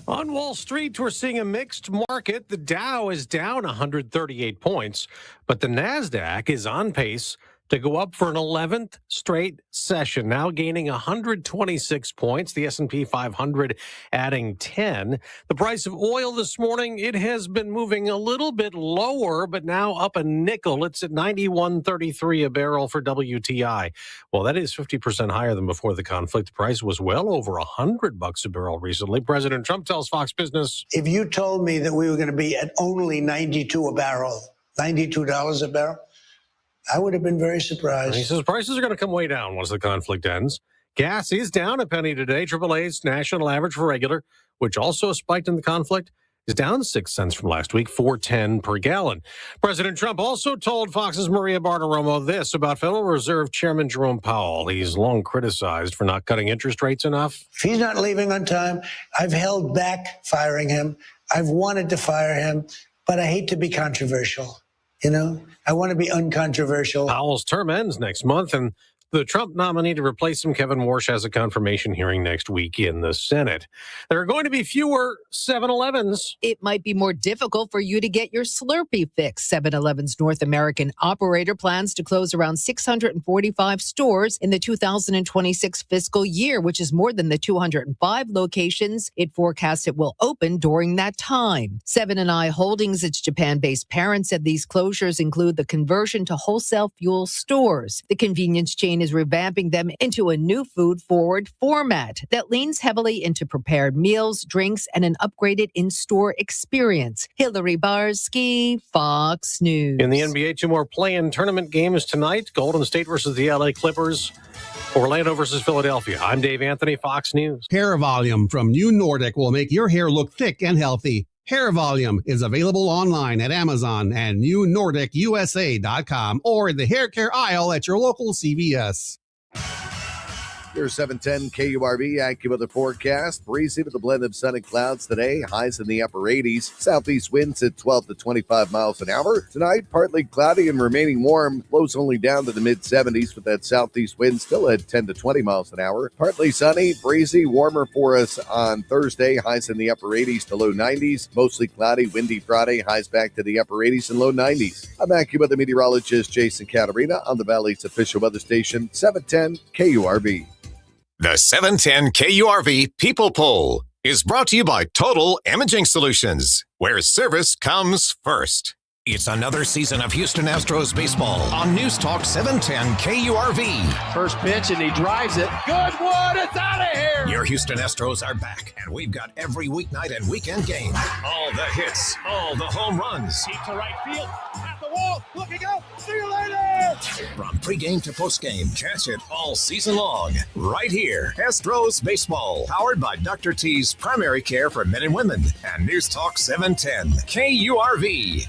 On Wall Street, we're seeing a mixed market. The Dow is down 138 points, but the NASDAQ is on pace to go up for an 11th straight session, now gaining 126 points. The S&P 500 adding 10. The price of oil this morning, it has been moving a little bit lower, but now up a nickel. It's at 91.33 a barrel for WTI. Well, that is 50% higher than before the conflict. The price was well over $100 a barrel recently. President Trump tells Fox Business, if you told me that we were going to be at only 92 a barrel, $92 a barrel, I would have been very surprised. He says prices are going to come way down once the conflict ends. Gas is down a penny today. AAA's national average for regular, which also spiked in the conflict, is down 6 cents from last week, $4.10 per gallon. President Trump also told Fox's Maria Bartiromo this about Federal Reserve Chairman Jerome Powell. He's long criticized for not cutting interest rates enough. If he's not leaving on time, I've held back firing him. I've wanted to fire him, but I hate to be controversial. You know, I want to be uncontroversial. Powell's term ends next month, and the Trump nominee to replace him, Kevin Warsh, has a confirmation hearing next week in the Senate. There are going to be fewer 7-Elevens. It might be more difficult for you to get your Slurpee fix. 7-Eleven's North American operator plans to close around 645 stores in the 2026 fiscal year, which is more than the 205 locations it forecasts it will open during that time. 7&I Holdings, its Japan-based parent, said these closures include the conversion to wholesale fuel stores. The convenience chain is revamping them into a new food-forward format that leans heavily into prepared meals, drinks, and an upgraded in-store experience. Hillary Barsky, Fox News. In the NBA, two more play-in tournament games tonight. Golden State versus the LA Clippers. Orlando versus Philadelphia. I'm Dave Anthony, Fox News. Hair Volume from New Nordic will make your hair look thick and healthy. Hair Volume is available online at Amazon and NewNordicUSA.com or in the hair care aisle at your local CVS. Here's 710 KURV, AccuWeather forecast. Breezy with a blend of sun and clouds today. Highs in the upper 80s. Southeast winds at 12 to 25 miles an hour. Tonight, partly cloudy and remaining warm. Lows only down to the mid-70s with that southeast wind still at 10 to 20 miles an hour. Partly sunny, breezy, warmer for us on Thursday. Highs in the upper 80s to low 90s. Mostly cloudy, windy Friday. Highs back to the upper 80s and low 90s. I'm AccuWeather meteorologist Jason Caterina on the Valley's official weather station, 710 KURV. The 710 KURV People Poll is brought to you by Total Imaging Solutions, where service comes first. It's another season of Houston Astros baseball on News Talk 710 KURV. First pitch, and he drives it. Good one. It's out of here. Your Houston Astros are back, and we've got every weeknight and weekend game. All the hits, all the home runs. Deep to right field. At the wall. Looking out. See you later. From pregame to postgame, catch it all season long. Right here, Astros Baseball, powered by Dr. T's Primary Care for Men and Women and News Talk 710 KURV.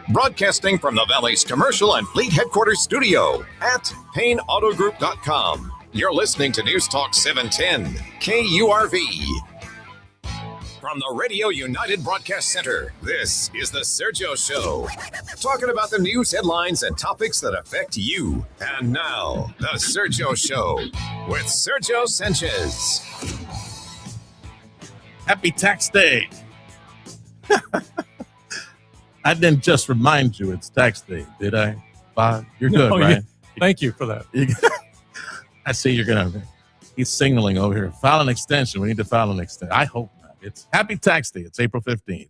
Broadcasting from the Valley's commercial and fleet headquarters studio at PayneAutoGroup.com. You're listening to News Talk 710 KURV. From the Radio United Broadcast Center, this is the Sergio Show. Talking about the news headlines and topics that affect you. And now, the Sergio Show with Sergio Sanchez. Happy tax day. I didn't just remind you it's tax day, did I, Bob? You're good, right? Yeah. Thank you for that. I see you're going to. He's signaling over here. File an extension. We need to file an extension. I hope not. It's Happy Tax Day. It's April 15th,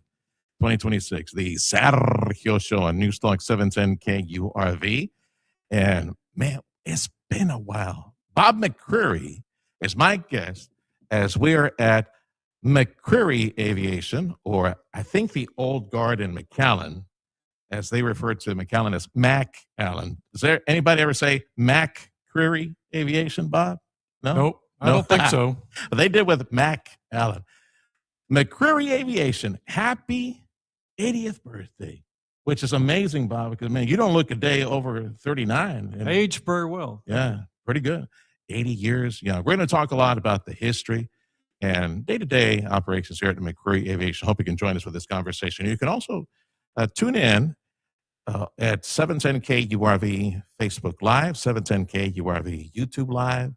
2026. The Sergio Show on News Talk 710 KURV. And, man, it's been a while. Bob McCreery is my guest as we're at McCreery Aviation, or I think the old guard in McAllen, as they refer to McAllen as Mac Allen. Does there anybody ever say McCreery Aviation, Bob? No? Nope. I don't think so. They did with Mac Allen. McCreery Aviation, happy 80th birthday, which is amazing, Bob, because, man, you don't look a day over 39. Aged very well. Yeah, pretty good. 80 years. Yeah, we're going to talk a lot about the history and day-to-day operations here at the McCreery Aviation. Hope you can join us for this conversation. You can also tune in at 710 KURV Facebook Live, 710 KURV YouTube Live,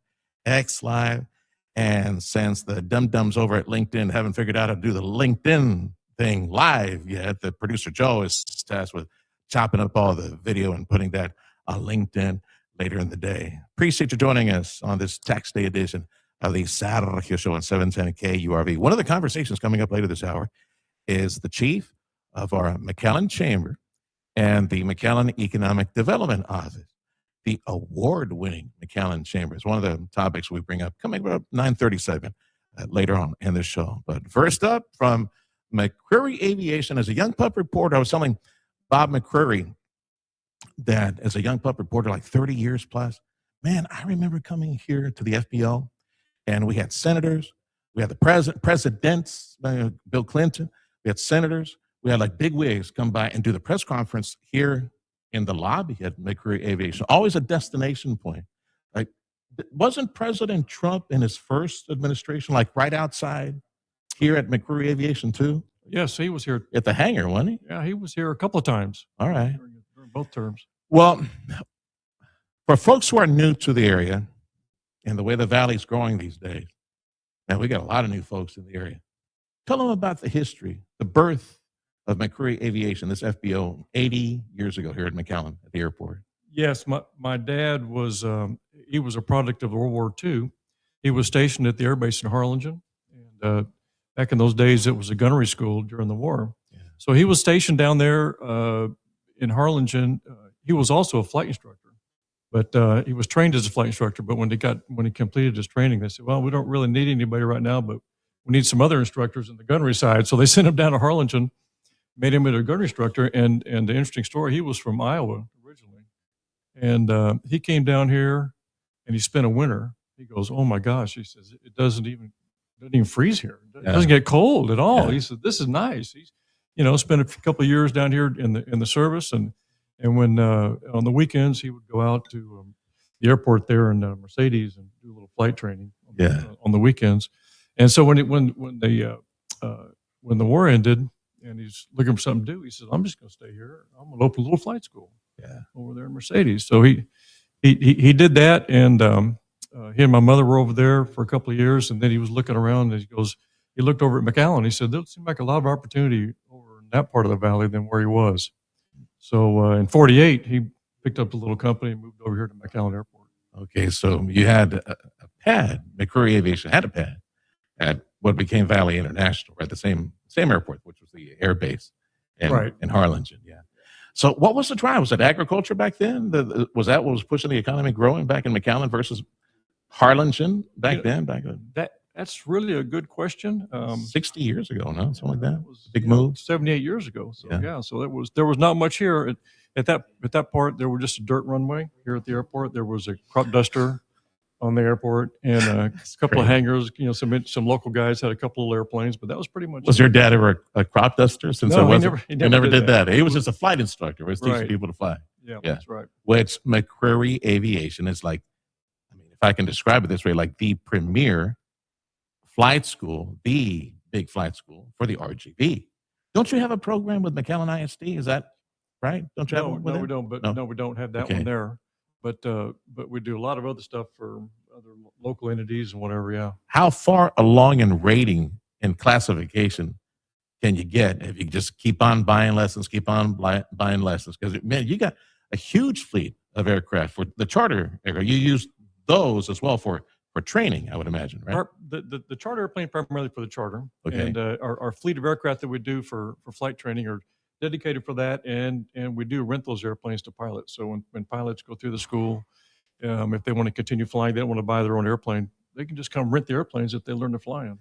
X Live, And since the dum-dums over at LinkedIn haven't figured out how to do the LinkedIn thing live yet, the producer Joe is tasked with chopping up all the video and putting that on LinkedIn later in the day. Appreciate you joining us on this tax day edition of the Sergio Show on 710 KURV. One of the conversations coming up later this hour is the chief of our McAllen Chamber and the McAllen Economic Development Office. The award-winning McAllen Chamber is one of the topics we bring up coming up 9:37 later on in the show. But first up, from McCreery Aviation, as a young pup reporter, I was telling Bob McCreery that as a young pup reporter, like 30 years plus, man, I remember coming here to the FBO, and we had senators, we had the presidents, Bill Clinton, we had senators, we had like big wigs come by and do the press conference here in the lobby at McCreery Aviation. Always a destination point. Like, wasn't President Trump in his first administration like right outside here at McCreery Aviation too? Yes, he was here at the hangar, wasn't he? Yeah, he was here a couple of times. All right, during both terms. Well, for folks who are new to the area and the way the valley's growing these days, and we got a lot of new folks in the area, tell them about the history, the birth of McCreery Aviation, this FBO, 80 years ago here at McAllen at the airport. Yes, my dad was he was a product of World War II. He was stationed at the air base in Harlingen, and back in those days it was a gunnery school during the war. Yeah. So he was stationed down there in Harlingen. He was also a flight instructor, but he was trained as a flight instructor. But when he completed his training, they said, "Well, we don't really need anybody right now, but we need some other instructors in the gunnery side." So they sent him down to Harlingen, made him a gunnery instructor, and the interesting story, he was from Iowa originally. And he came down here and he spent a winter. He goes, "Oh my gosh," he says, it doesn't even freeze here. It doesn't get cold at all. Yeah. He said, "This is nice." He's, spent a couple of years down here in the service, and when on the weekends he would go out to the airport there in Mercedes and do a little flight training on the weekends. And so when the war ended, and he's looking for something to do, he says, "I'm just going to stay here. I'm going to open a little flight school over there in Mercedes." So he did that, and he and my mother were over there for a couple of years, and then he was looking around, and he looked over at McAllen. He said, "There seemed like a lot of opportunity over in that part of the valley than where he was." So in 48, he picked up the little company and moved over here to McAllen Airport. Okay, so you had a pad, McCreery Aviation had a pad at what became Valley International, right? The same airport, which was the air base in Harlingen. Yeah. So what was the drive? Was it agriculture back then? Was that what was pushing the economy growing back in McAllen versus Harlingen back then? That's really a good question. 60 years ago, no? Something like that? Was, big move? 78 years ago. So so there was not much here. At that part, there was just a dirt runway here at the airport. There was a crop duster on the airport, and a couple of hangars. Some local guys had a couple of airplanes, but that was pretty much. Was your dad ever a crop duster? Since no, he never did that. He was just a flight instructor. He was teaching people to fly. Yeah, that's right. Which McCreery Aviation is like, if I can describe it this way, like the premier flight school, the big flight school for the RGB. Don't you have a program with McAllen ISD? Is that right? Don't you have one with we don't. But no, we don't have that one there. But we do a lot of other stuff for other local entities and whatever. Yeah. How far along in rating and classification can you get if you just keep on buying lessons, buying lessons? Because man, you got a huge fleet of aircraft for the charter aircraft. You use those as well for training, I would imagine, right? The charter airplane primarily for the charter, and our fleet of aircraft that we do for flight training are dedicated for that, and we do rent those airplanes to pilots. So when pilots go through the school, if they want to continue flying, they don't want to buy their own airplane, they can just come rent the airplanes that they learn to fly in.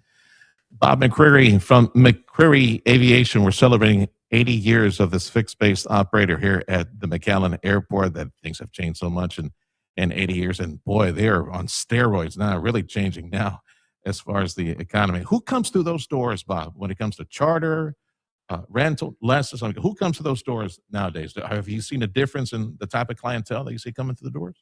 Bob McCreery from McCreery Aviation. We're celebrating 80 years of this fixed-base operator here at the McAllen Airport. That things have changed so much in 80 years, and boy, they are on steroids now, really changing now as far as the economy. Who comes through those doors, Bob, when it comes to charter, rental, lessons? Who comes to those doors nowadays? Have you seen a difference in the type of clientele that you see coming through the doors?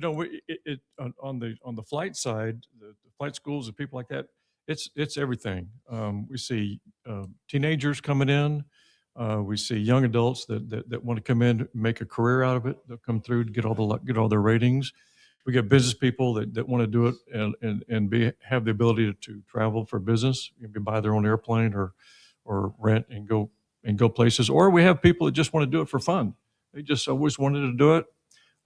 On the flight side, the flight schools and people like that, it's everything. We see teenagers coming in. We see young adults that want to come in, make a career out of it. They'll come through to get all their ratings. We get business people that want to do it and have the ability to travel for business. You can buy their own airplane or rent and go places. Or we have people that just want to do it for fun. They just always wanted to do it.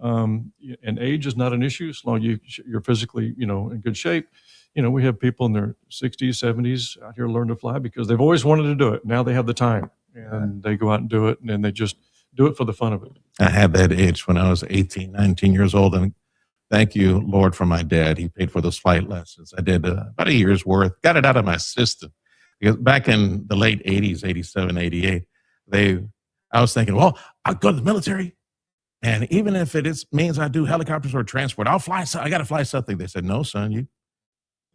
And age is not an issue as long as you're physically, in good shape. We have people in their 60s, 70s out here learn to fly because they've always wanted to do it. Now they have the time and they go out and do it, and then they just do it for the fun of it. I had that itch when I was 18, 19 years old, and thank you, Lord, for my dad. He paid for those flight lessons. I did about a year's worth, got it out of my system. Because back in the late 80s, 87, 88, I was thinking, well, I'll go to the military, and even if means I do helicopters or transport, I'll fly. I got to fly something. They said, no, son, you're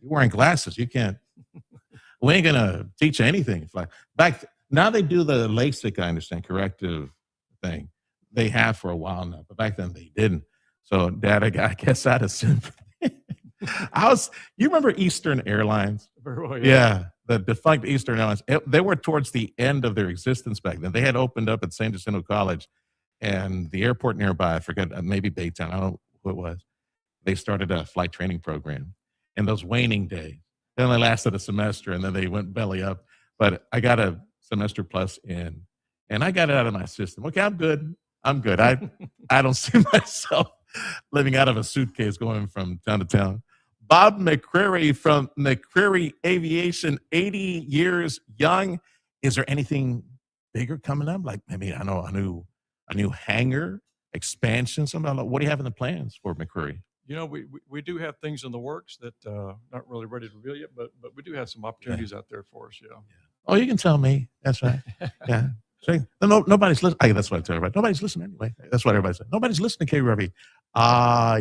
wearing glasses. You can't. We ain't gonna teach you anything. Now they do the LASIK, I understand, corrective thing. They have for a while now, but back then they didn't. So, Dad, I guess out of sympathy. You remember Eastern Airlines? Very well, yeah, the defunct Eastern Airlines. They were towards the end of their existence back then. They had opened up at San Jacinto College, and the airport nearby, I forget, maybe Baytown, I don't know who it was. They started a flight training program. And those waning days, they only lasted a semester, and then they went belly up. But I got a semester plus in, and I got it out of my system. Okay, I'm good. I don't see myself living out of a suitcase going from town to town. Bob McCreery from McCreery Aviation, 80 years young. Is there anything bigger coming up? Like maybe I know a new hangar expansion. Something. What do you have in the plans for McCreery? We do have things in the works that not really ready to reveal yet, but we do have some opportunities out there for us. Yeah. Oh, you can tell me. That's right. Yeah. See, nobody's listening. That's what I tell everybody. Nobody's listening anyway. That's what everybody says. Nobody's listening to KRV.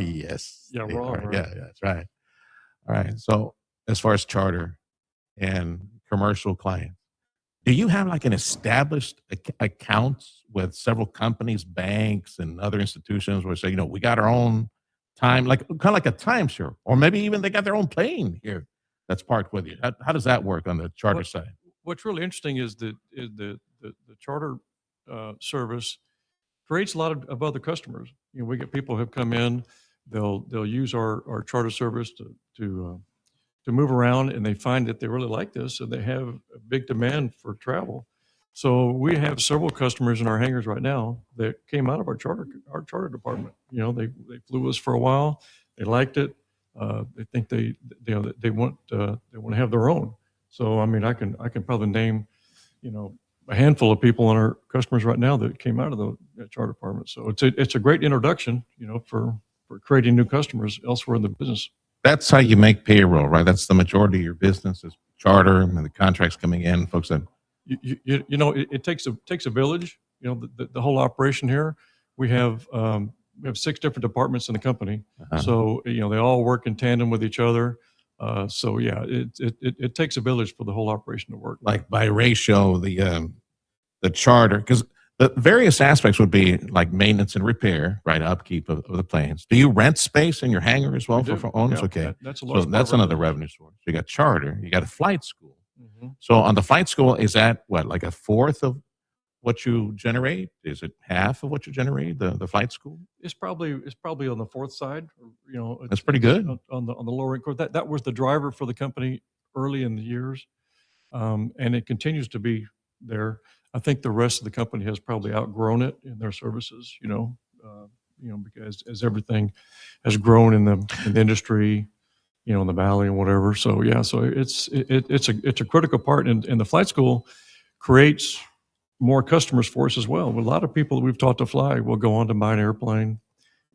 Yes. Yeah, wrong. Right. Yeah, that's right. All right. So as far as charter and commercial clients, do you have like an established accounts with several companies, banks, and other institutions where say, we got our own time, like kind of like a timeshare, or maybe even they got their own plane here that's parked with you? How does that work on the charter side? What's really interesting is the charter service creates a lot of other customers. We get people who have come in, they'll use our charter service to move around, and they find that they really like this, and they have a big demand for travel. So we have several customers in our hangars right now that came out of our charter department. They flew us for a while. They liked it. They think they want to have their own. So I mean, I can probably name, a handful of people in our customers right now that came out of the charter department. So it's a great introduction, for creating new customers elsewhere in the business. That's how you make payroll, right? That's the majority of your business is charter, and the contracts coming in, folks that. It takes a village. The whole operation here. We have 6 different departments in the company, so they all work in tandem with each other. So yeah, it takes a village for the whole operation to work. Like by ratio, the charter, because the various aspects would be like maintenance and repair, right? Upkeep of the planes. Do you rent space in your hangar as well for owners? Yeah, okay, that's a large part that's of our another revenue source. You got charter, you got a flight school. So on the flight school, is that what, like a fourth of what you generate? Is it half of what you generate, the flight school? It's probably on the fourth side. That's pretty good. On the lower end. That was the driver for the company early in the years, and it continues to be there. I think the rest of the company has probably outgrown it in their services. Because as everything has grown in the industry, in the valley and whatever. So yeah, so it's a critical part, and the flight school creates more customers for us as well. A lot of people that we've taught to fly will go on to buy an airplane.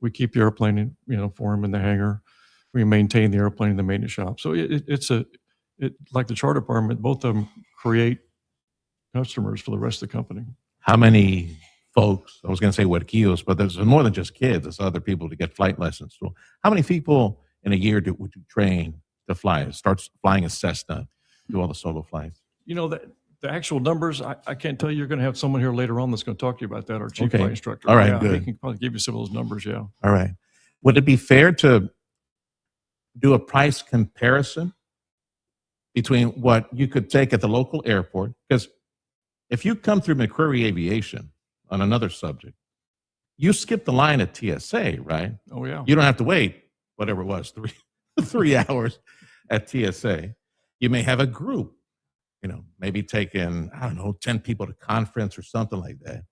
We keep the airplane, for them in the hangar. We maintain the airplane in the maintenance shop. So it's like the charter department. Both of them create customers for the rest of the company. How many folks? I was going to say huerquillos, but there's more than just kids. There's other people to get flight lessons. So how many people in a year would you train to fly? Start flying a Cessna, do all the solo flights? The actual numbers, I can't tell you. You're going to have someone here later on that's going to talk to you about that, our chief flight instructor. All right, good. He can probably give you some of those numbers, yeah. All right. Would it be fair to do a price comparison between what you could take at the local airport? Because if you come through McCreery Aviation on another subject, you skip the line at TSA, right? Oh, yeah. You don't have to wait whatever it was, 3 hours at TSA. You may have a group, maybe taking, I don't know, 10 people to conference or something like that.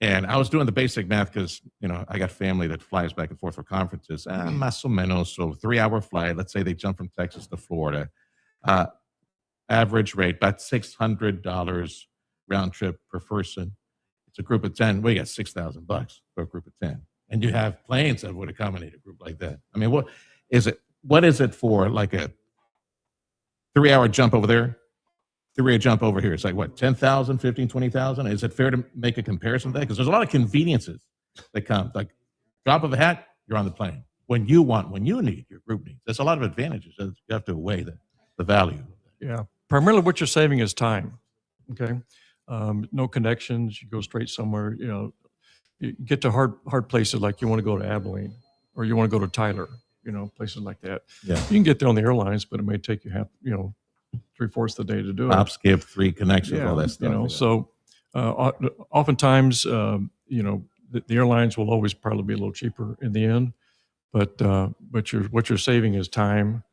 And I was doing the basic math because, I got family that flies back and forth for conferences. Más o menos, so 3-hour flight. Let's say they jump from Texas to Florida. Average rate, about $600 round trip per person. It's a group of 10. We got $6,000 for a group of 10. And you have planes that would accommodate a group like that. I mean, what is it for like a 3-hour jump over there? 3-hour jump over here. It's like what, 10,000, 15, 20,000? Is it fair to make a comparison to that? Because there's a lot of conveniences that come. Like drop of a hat, you're on the plane. When you need, your group needs. There's a lot of advantages. You have to weigh the value. Yeah. Primarily what you're saving is time. Okay. No connections. You go straight somewhere, you get to hard places like you want to go to Abilene or you want to go to Tyler, places like that. Yeah. You can get there on the airlines, but it may take you 3/4 the day to do it. Hop, skip, 3 connections, all that stuff. So oftentimes, the airlines will always probably be a little cheaper in the end, but what you're saving is time,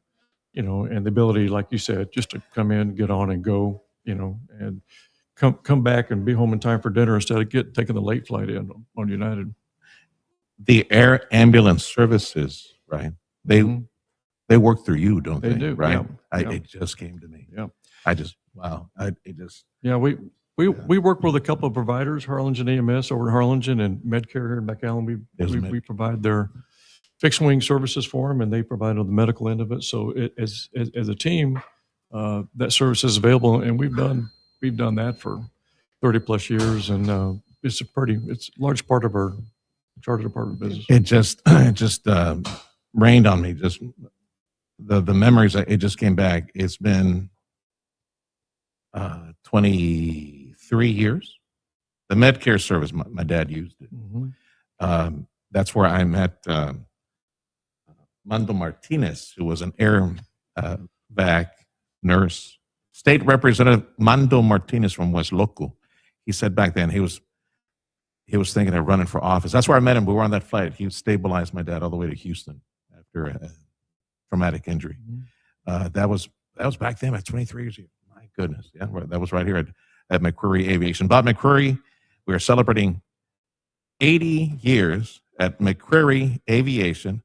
and the ability, like you said, just to come in, get on and go, and come back and be home in time for dinner instead of taking the late flight in on United. The air ambulance services, right? They work through you, don't they? They do, right? yeah. It just came to me. Yeah. We work with a couple of providers, Harlingen EMS over in Harlingen and Medcare here in McAllen. We provide their fixed wing services for them, and they provide on the medical end of it. So as a team, that service is available, and we've done that for 30 plus years, and it's a large part of our charter department business. It just rained on me. Just the memories. It just came back. It's been 23 years. The Medcare service, my dad used it. Mm-hmm. That's where I met Mando Martinez, who was an air vac nurse. State Representative Mando Martinez from West Loco. He said back then he was thinking of running for office. That's where I met him. We were on that flight. He stabilized my dad all the way to Houston after a traumatic injury. Mm-hmm. That was back then at 23 years old. My goodness. Yeah, that was right here at McCreery Aviation. Bob McCreery, we are celebrating 80 years at McCreery Aviation.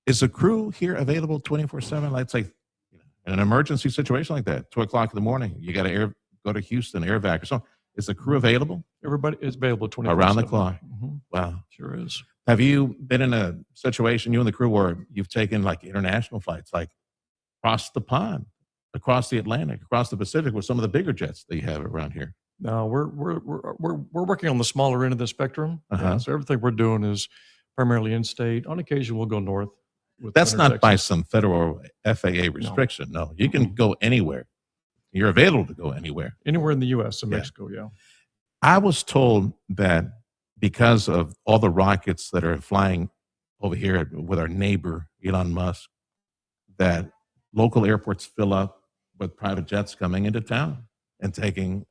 Is the crew here available 24/7? Let's say in an emergency situation like that, 2 o'clock in the morning, you got to go to Houston, air vac or something. Is the crew available? Everybody is available 24/7. Around the clock. Mm-hmm. Wow. Sure is. Have you been in a situation, you and the crew, where you've taken like international flights, like across the pond, across the Atlantic, across the Pacific with some of the bigger jets that you have around here? No, we're working on the smaller end of the spectrum. Uh-huh. So everything we're doing is primarily in-state. On occasion, we'll go north. That's not by some federal FAA restriction. No, you can go anywhere. You're available to go anywhere. Anywhere in the U.S. and Mexico, yeah. I was told that because of all the rockets that are flying over here with our neighbor, Elon Musk, that local airports fill up with private jets coming into town and taking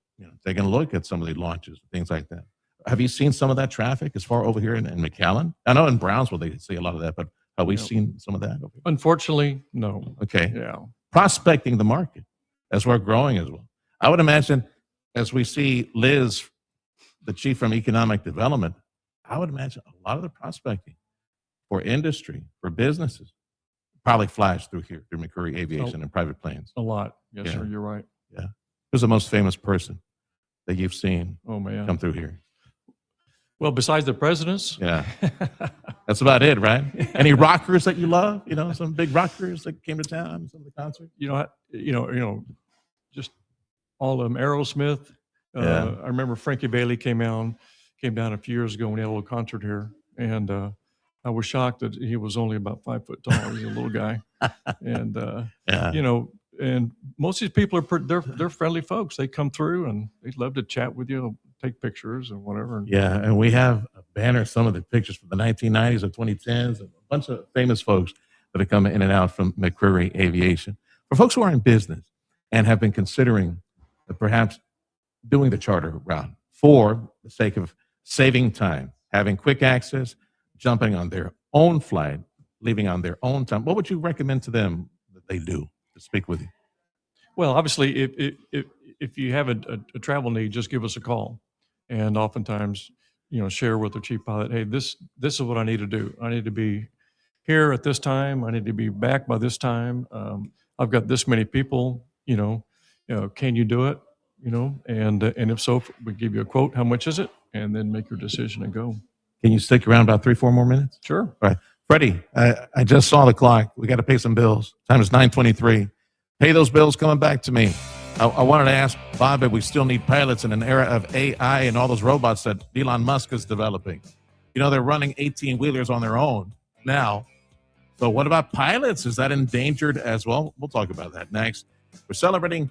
a look at some of the launches, things like that. Have you seen some of that traffic as far over here in McAllen? I know in Brownsville they see a lot of that, but have we seen some of that over here? Unfortunately, no. Okay. Yeah. Prospecting the market as we're growing as well. I would imagine as we see Liz, the chief from economic development, I would imagine a lot of the prospecting for industry, for businesses, probably flies through here, through McCreery Aviation and private planes. A lot. Yes, Yeah. sir. You're right. Yeah. Who's the most famous person that you've seen come through here? Well, besides the presidents. Yeah. That's about it, right? Any rockers that you love? Some big rockers that came to town, some of the concerts? Just all of them. Aerosmith. Yeah. I remember Frankie Bailey came down a few years ago when he had a little concert here, and I was shocked that he was only about 5 foot tall. He's a little guy, and and most of these people they're friendly folks. They come through and they love to chat with you, take pictures and whatever. Yeah, and we have a banner, some of the pictures from the 1990s and 2010s, and a bunch of famous folks that are coming in and out from McCreery Aviation. For folks who are in business and have been considering perhaps doing the charter route for the sake of saving time, having quick access, jumping on their own flight, leaving on their own time, what would you recommend to them that they do to speak with you? Well, obviously, if you have a travel need, just give us a call, and oftentimes, share with the chief pilot, hey, this is what I need to do. I need to be here at this time. I need to be back by this time. I've got this many people. Can you do it? And if so, we give you a quote. How much is it? And then make your decision and go. Can you stick around about 3-4 more minutes? Sure. All right. Freddie, I just saw the clock. We got to pay some bills. Time is 9:23. Pay those bills coming back to me. I wanted to ask Bob if we still need pilots in an era of AI and all those robots that Elon Musk is developing. They're running 18-wheelers on their own now. So what about pilots? Is that endangered as well? We'll talk about that next. We're celebrating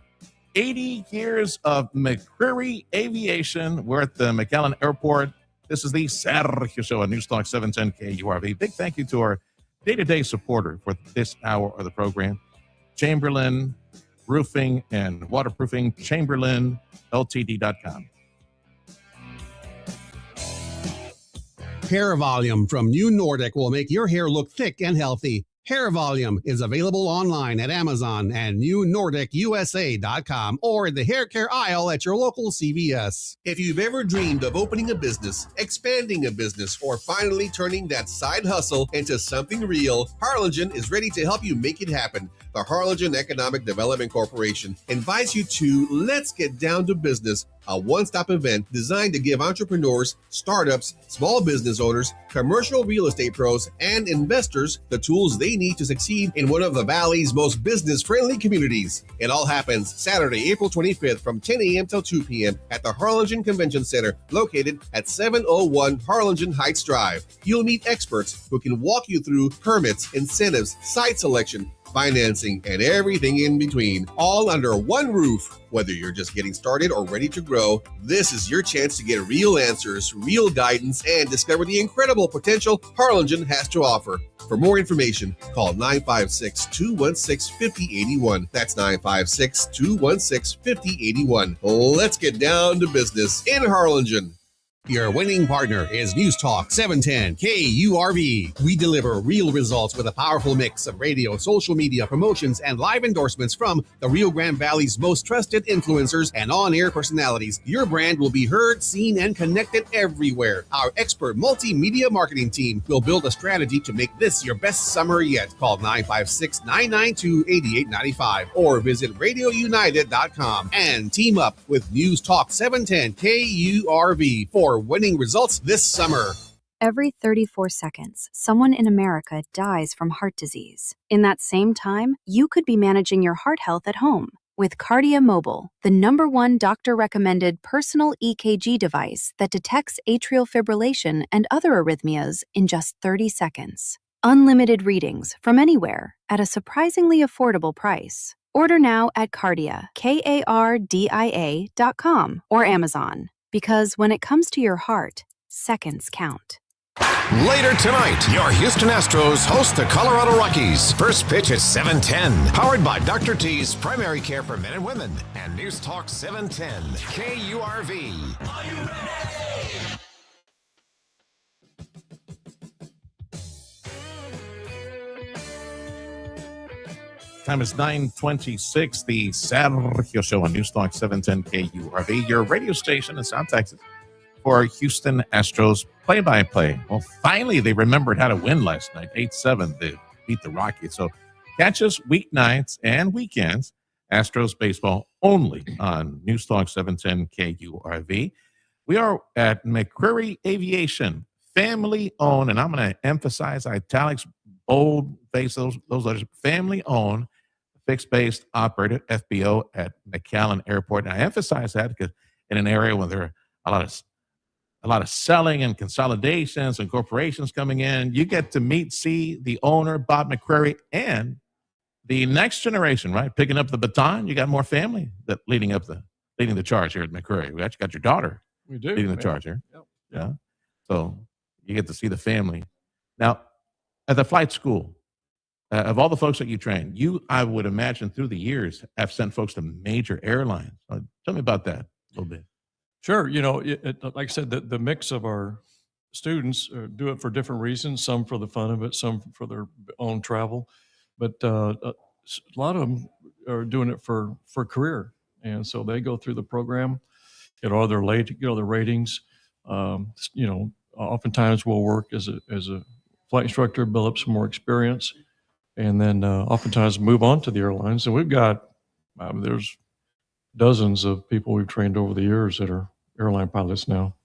80 years of McCreery Aviation. We're at the McAllen Airport. This is the Sergio Show on Newstalk 710 KURV. Big thank you to our day-to-day supporter for this hour of the program, Chamberlain Roofing and Waterproofing, ChamberlainLTD.com. Hair Volume from New Nordic will make your hair look thick and healthy. Hair Volume is available online at Amazon and NewNordicUSA.com or the hair care aisle at your local CVS. If you've ever dreamed of opening a business, expanding a business, or finally turning that side hustle into something real, Harlingen is ready to help you make it happen. The Harlingen Economic Development Corporation invites you to Let's Get Down to Business, a one-stop event designed to give entrepreneurs, startups, small business owners, commercial real estate pros, and investors the tools they need to succeed in one of the Valley's most business-friendly communities. It all happens Saturday, April 25th from 10 a.m. till 2 p.m. at the Harlingen Convention Center, located at 701 Harlingen Heights Drive. You'll meet experts who can walk you through permits, incentives, site selection, financing, and everything in between, all under one roof. Whether you're just getting started or ready to grow, this is your chance to get real answers, real guidance, and discover the incredible potential Harlingen has to offer. For more information, call 956-216-5081. That's 956-216-5081. Let's get down to business in Harlingen. Your winning partner is News Talk 710 KURV. We deliver real results with a powerful mix of radio, social media, promotions, and live endorsements from the Rio Grande Valley's most trusted influencers and on-air personalities. Your brand will be heard, seen, and connected everywhere. Our expert multimedia marketing team will build a strategy to make this your best summer yet. Call 956-992-8895 or visit radiounited.com and team up with News Talk 710 KURV for winning results this summer. Every 34 seconds, someone in America dies from heart disease. In that same time, you could be managing your heart health at home with Cardia Mobile, the #1 doctor-recommended personal EKG device that detects atrial fibrillation and other arrhythmias in just 30 seconds. Unlimited readings from anywhere at a surprisingly affordable price. Order now at Cardia, KARDIA.com or Amazon. Because when it comes to your heart, seconds count. Later tonight, your Houston Astros host the Colorado Rockies. First pitch at 7:10. Powered by Dr. T's Primary Care for Men and Women and News Talk 710 KURV. Are you ready? Time is 9:26. The Sergio Show on Newstalk 710 KURV, your radio station in South Texas for Houston Astros play-by-play. Well, finally, they remembered how to win last night. 8-7, they beat the Rockies. So catch us weeknights and weekends, Astros baseball only on Newstalk 710 KURV. We are at McCreery Aviation, family-owned, and I'm going to emphasize italics, bold face, those letters, family-owned, fixed-based operator, FBO, at McAllen Airport. And I emphasize that because in an area where there are a lot of selling and consolidations and corporations coming in, you get to see the owner, Bob McCreery, and the next generation, right? Picking up the baton. You got more family that leading the charge here at McCreery. We actually got your daughter leading the charge here. Yep. Yeah. So you get to see the family. Now, at the flight school, of all the folks that you train, I would imagine through the years, have sent folks to major airlines. Tell me about that a little bit. Sure. Like I said, the mix of our students do it for different reasons, some for the fun of it, some for their own travel. But a lot of them are doing it for career. And so they go through the program, get all their their ratings. Oftentimes we'll work as a flight instructor, build up some more experience, and then oftentimes move on to the airlines. And we've got, there's dozens of people we've trained over the years that are airline pilots now.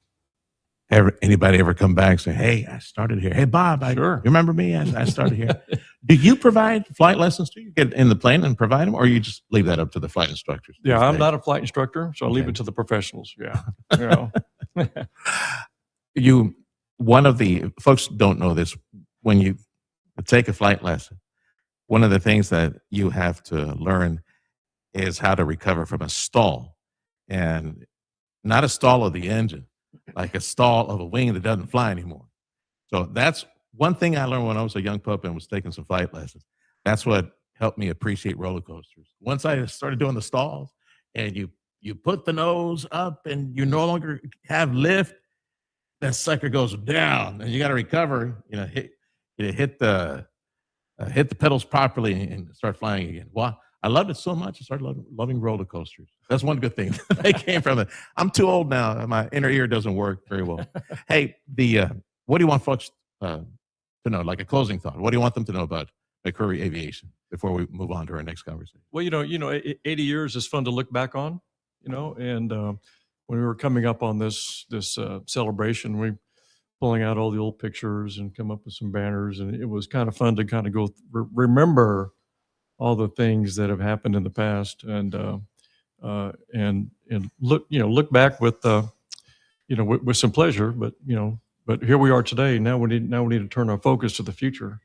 Anybody ever come back and say, hey, I started here. Hey, Bob, Sure. You remember me? I started here. Do you provide flight lessons? Do you get in the plane and provide them, or you just leave that up to the flight instructors? Yeah, I'm not a flight instructor, so I leave it to the professionals. Yeah. One of the folks don't know this. When you take a flight lesson, one of the things that you have to learn is how to recover from a stall, and not a stall of the engine, like a stall of a wing that doesn't fly anymore. So that's one thing I learned when I was a young pup and was taking some flight lessons. That's what helped me appreciate roller coasters. Once I started doing the stalls, and you put the nose up and you no longer have lift, that sucker goes down, and you got to recover. Hit the pedals properly and start flying again. Well, I loved it so much, I started loving roller coasters. That's one good thing that came from it. I'm too old now. My inner ear doesn't work very well. Hey, what do you want folks to know, like a closing thought? What do you want them to know about McCreery Aviation before we move on to our next conversation? Well, 80 years is fun to look back on, and when we were coming up on this celebration, we pulling out all the old pictures and come up with some banners, and it was kind of fun to kind of go remember all the things that have happened in the past, and look back with with some pleasure, but here we are today. Now we need to turn our focus to the future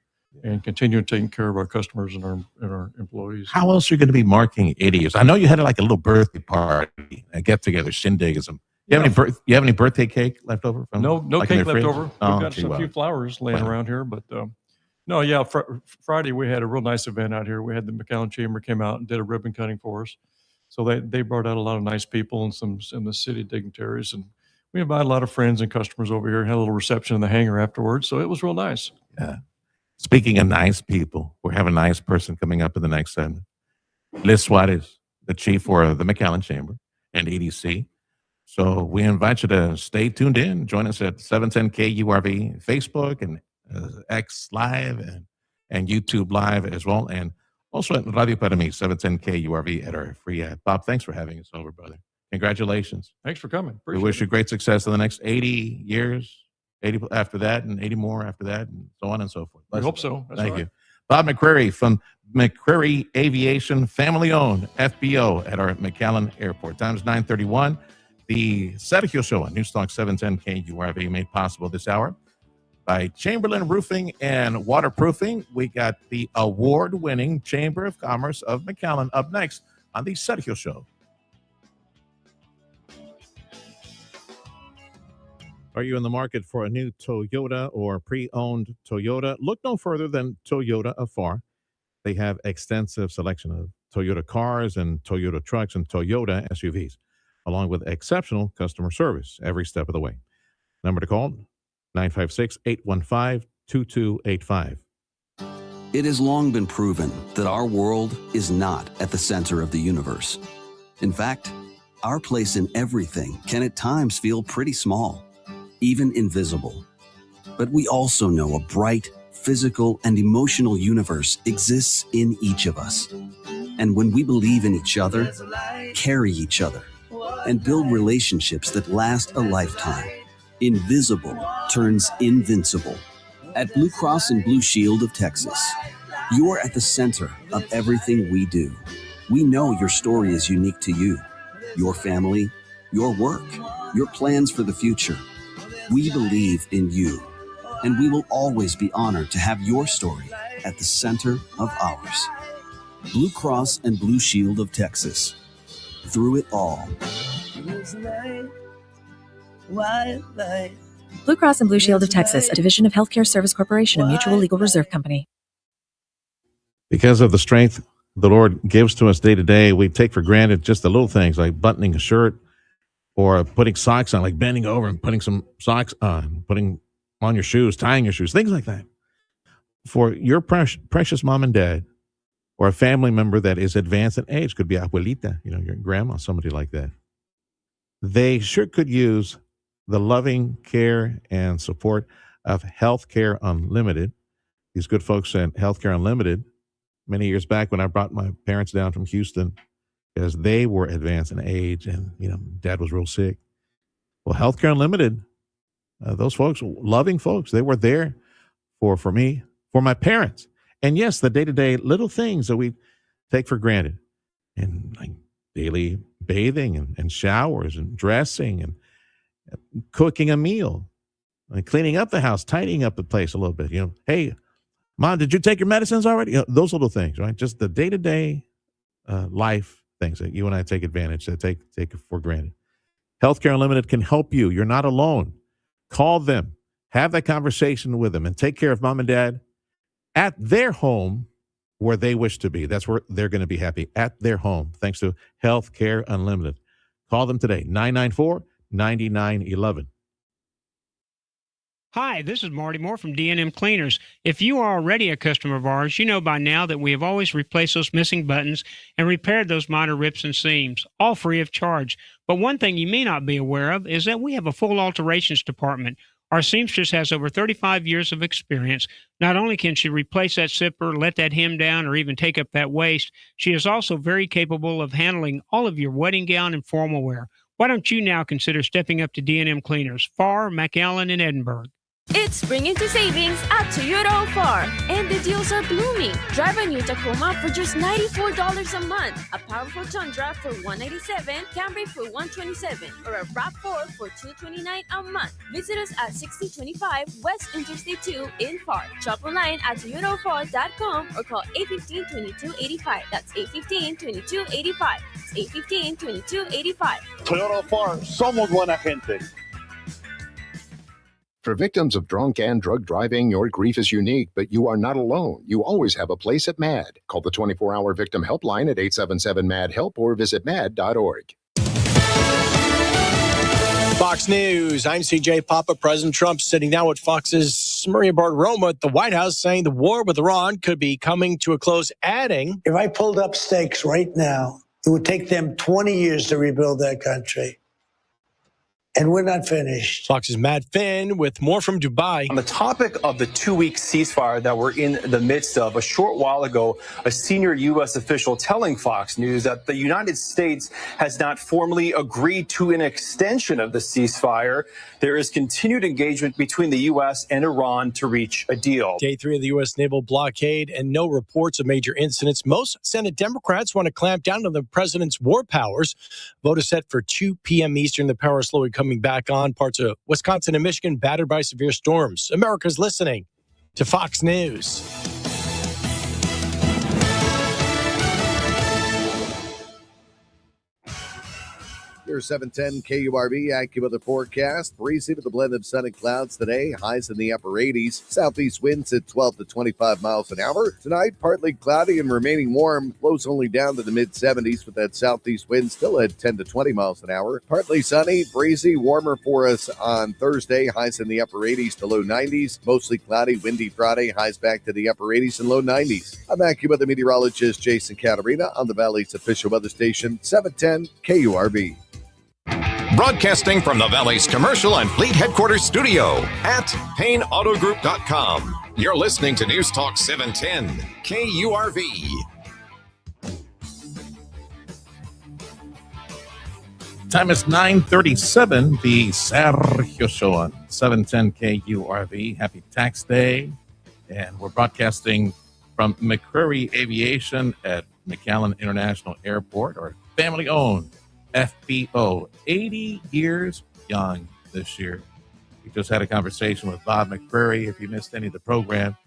and continue taking care of our customers and our employees. How else are you going to be marking 80 years? I know you had like a little birthday party, a get together, shindigism. You have any birthday cake left over? No like cake left over. We've Oh, got a few flowers laying around here, but Friday we had a real nice event out here. We had the McAllen Chamber came out and did a ribbon cutting for us. So they brought out a lot of nice people and some in the city dignitaries, and we invited a lot of friends and customers over here and had a little reception in the hangar afterwards. So it was real nice. Yeah. Speaking of nice people, we have a nice person coming up in the next segment. Liz Suarez, the chief for the McAllen Chamber and EDC. So we invite you to stay tuned in. Join us at 710 KURV, Facebook and X Live and YouTube Live as well. And also at Radio Para Mí, 710 KURV at our free app. Bob, thanks for having us over, brother. Congratulations. Thanks for coming. We wish you great success in the next 80 years, 80 after that, and 80 more after that, and so on and so forth. I hope so. That's Thank right. you. Bob McCreery from McCreery Aviation, family-owned FBO at our McAllen Airport. Time's 9:31. The Sergio Show on News Talk 710 KURV made possible this hour by Chamberlain Roofing and Waterproofing. We got the award-winning Chamber of Commerce of McAllen up next on the Sergio Show. Are you in the market for a new Toyota or pre-owned Toyota? Look no further than Toyota Afar. They have extensive selection of Toyota cars and Toyota trucks and Toyota SUVs, along with exceptional customer service every step of the way. Number to call, 956-815-2285. It has long been proven that our world is not at the center of the universe. In fact, our place in everything can at times feel pretty small, even invisible. But we also know a bright, physical, and emotional universe exists in each of us. And when we believe in each other, carry each other, and build relationships that last a lifetime, invisible turns invincible. At Blue Cross and Blue Shield of Texas, you're at the center of everything we do. We know your story is unique to you, your family, your work, your plans for the future. We believe in you, and we will always be honored to have your story at the center of ours. Blue Cross and Blue Shield of Texas. Through it all. Blue Cross and Blue Shield of Texas, a division of Healthcare Service Corporation, a mutual legal reserve company. Because of the strength the Lord gives to us day to day, we take for granted just the little things like buttoning a shirt or putting socks on, like bending over and putting some socks on, putting on your shoes, tying your shoes, things like that. For your precious mom and dad, or a family member that is advanced in age, could be abuelita, your grandma, somebody like that. They sure could use the loving care and support of Healthcare Unlimited. These good folks at Healthcare Unlimited, many years back when I brought my parents down from Houston, because they were advanced in age and, dad was real sick. Well, Healthcare Unlimited, those folks, loving folks, they were there for me, for my parents. And yes, the day-to-day little things that we take for granted, and like daily bathing and showers and dressing and cooking a meal and cleaning up the house, tidying up the place a little bit. Hey, Mom, did you take your medicines already? Those little things, right? Just the day-to-day life things that you and I take advantage, that take for granted. Healthcare Unlimited can help you. You're not alone. Call them, have that conversation with them, and take care of mom and dad at their home where they wish to be. That's where they're going to be happy, at their home, thanks to Healthcare Unlimited. Call them today, 994-9911. Hi, this is Marty Moore from D&M Cleaners. If you are already a customer of ours, you know by now that we have always replaced those missing buttons and repaired those minor rips and seams, all free of charge. But one thing you may not be aware of is that we have a full alterations department. Our seamstress has over 35 years of experience. Not only can she replace that zipper, let that hem down, or even take up that waist, she is also very capable of handling all of your wedding gown and formal wear. Why don't you now consider stepping up to D&M Cleaners, Farr, McAllen, and Edinburgh? It's spring into savings at Toyota Farr, and the deals are blooming. Drive a new Tacoma for just $94 a month, a powerful Tundra for $197, Camry for $127, or a RAV4 for $229 a month. Visit us at 6025 West Interstate 2 in Farr. Shop online at toyotafarr.com or call 815-2285. That's 815-2285. It's 815-2285. Toyota Farr, somos buena gente. For victims of drunk and drug driving, your grief is unique, but you are not alone. You always have a place at MAD. Call the 24-hour victim helpline at 877-MAD-HELP or visit mad.org. Fox News, I'm CJ Papa. President Trump sitting down with Fox's Maria Bartiromo at the White House, saying the war with Iran could be coming to a close, adding, if I pulled up stakes right now, it would take them 20 years to rebuild that country. And we're not finished. Fox's Matt Finn with more from Dubai. On the topic of the 2-week ceasefire that we're in the midst of, a short while ago, a senior U.S. official telling Fox News that the United States has not formally agreed to an extension of the ceasefire. There is continued engagement between the U.S. and Iran to reach a deal. Day 3 of the U.S. naval blockade and no reports of major incidents. Most Senate Democrats want to clamp down on the president's war powers. Vote is set for 2 p.m. Eastern. The power slowly coming back on. Parts of Wisconsin and Michigan battered by severe storms. America's listening to Fox News. Here's 710 KURV, AccuWeather forecast. Breezy with a blend of sun and clouds today. Highs in the upper 80s. Southeast winds at 12 to 25 miles an hour. Tonight, partly cloudy and remaining warm. Lows only down to the mid-70s with that southeast wind still at 10 to 20 miles an hour. Partly sunny, breezy, warmer for us on Thursday. Highs in the upper 80s to low 90s. Mostly cloudy, windy Friday. Highs back to the upper 80s and low 90s. I'm AccuWeather meteorologist Jason Catarina on the Valley's official weather station, 710 KURV. Broadcasting from the Valley's commercial and fleet headquarters studio at PayneAutoGroup.com. You're listening to News Talk 710 KURV. Time is 9:37. The Sergio Show on 710 KURV. Happy Tax Day. And we're broadcasting from McCreery Aviation at McAllen International Airport, or family-owned FBO, 80 years young this year. We just had a conversation with Bob McCreery. If you missed any of the program,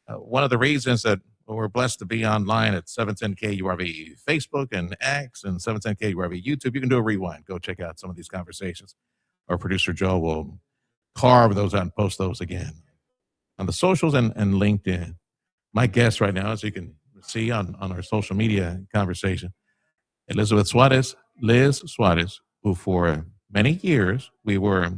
one of the reasons that we're blessed to be online at 710 KURV Facebook and X and 710 KURV YouTube, you can do a rewind. Go check out some of these conversations. Our producer Joe will carve those out and post those again on the socials and LinkedIn. My guest right now, as you can see on our social media conversation, Liz Suarez, who for many years we were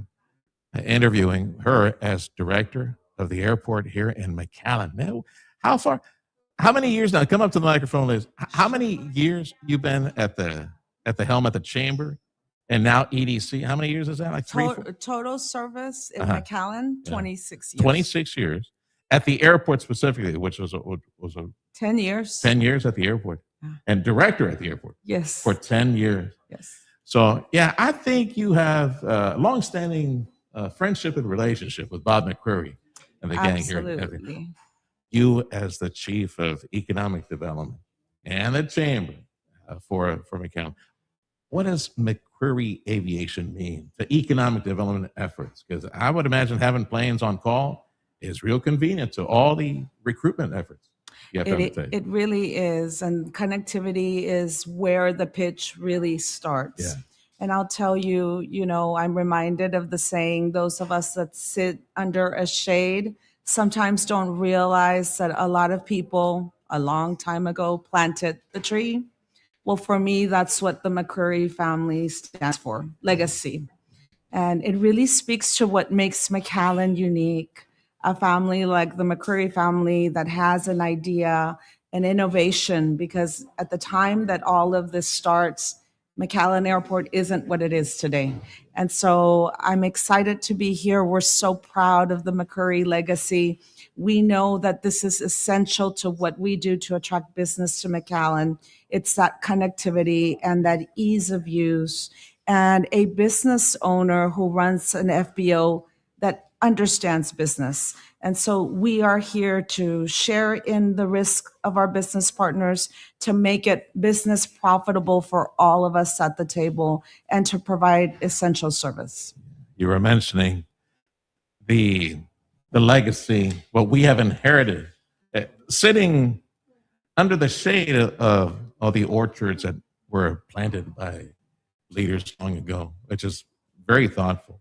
interviewing her as director of the airport here in McAllen. Now, how many years now? Come up to the microphone, Liz. How many years you been at the helm at the chamber, and now EDC? How many years is that? Like total service in Uh-huh. McAllen, Yeah. 26 years. 26 years at the airport specifically, which was a 10 years. 10 years at the airport, and director at the airport. Yes. For 10 years. Yes. So yeah, I think you have a long-standing friendship and relationship with Bob McCreery and the gang here. Absolutely. You as the chief of economic development and the chamber for McAllen. What does McCreery Aviation mean to economic development efforts? Because I would imagine having planes on call is real convenient to all the recruitment efforts you have to undertake. It really is. And connectivity is where the pitch really starts. Yeah. And I'll tell you, I'm reminded of the saying, those of us that sit under a shade sometimes don't realize that a lot of people a long time ago planted the tree. Well, for me, that's what the McCreery family stands for, legacy. And it really speaks to what makes McAllen unique. A family like the McCreery family that has an idea, an innovation, because at the time that all of this starts, McAllen Airport isn't what it is today. And so I'm excited to be here. We're so proud of the McCreery legacy. We know that this is essential to what we do to attract business to McAllen. It's that connectivity and that ease of use, and a business owner who runs an FBO that understands business. And so we are here to share in the risk of our business partners, to make it business profitable for all of us at the table, and to provide essential service. You were mentioning the legacy, what we have inherited, sitting under the shade of all the orchards that were planted by leaders long ago, which is very thoughtful.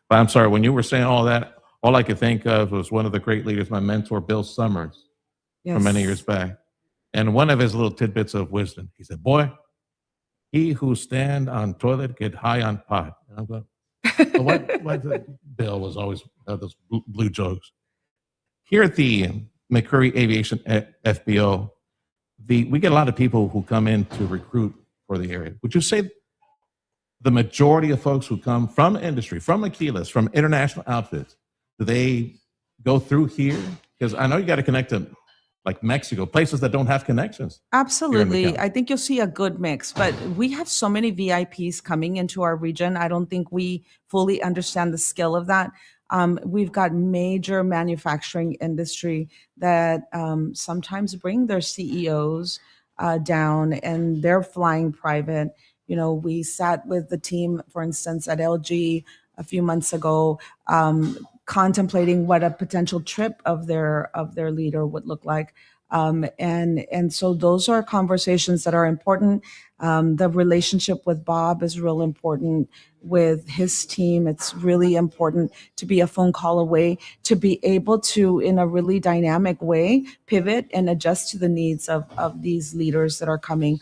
But I'm sorry, when you were saying all that, all I could think of was one of the great leaders, my mentor, Bill Summers, from many years back. And one of his little tidbits of wisdom, he said, boy, he who stand on toilet get high on pot. And I'm going, what? Bill was always those blue jokes. Here at the McCreery Aviation FBO, we get a lot of people who come in to recruit for the area. Would you say the majority of folks who come from industry, from Aquilas, from international outfits, do they go through here? Because I know you got to connect to like Mexico, places that don't have connections. Absolutely. I think you'll see a good mix, but we have so many VIPs coming into our region. I don't think we fully understand the scale of that. We've got major manufacturing industry that sometimes bring their CEOs down, and they're flying private. We sat with the team, for instance, at LG a few months ago, contemplating what a potential trip of their leader would look like. And so those are conversations that are important. The relationship with Bob is real important with his team. It's really important to be a phone call away, to be able to, in a really dynamic way, pivot and adjust to the needs of these leaders that are coming.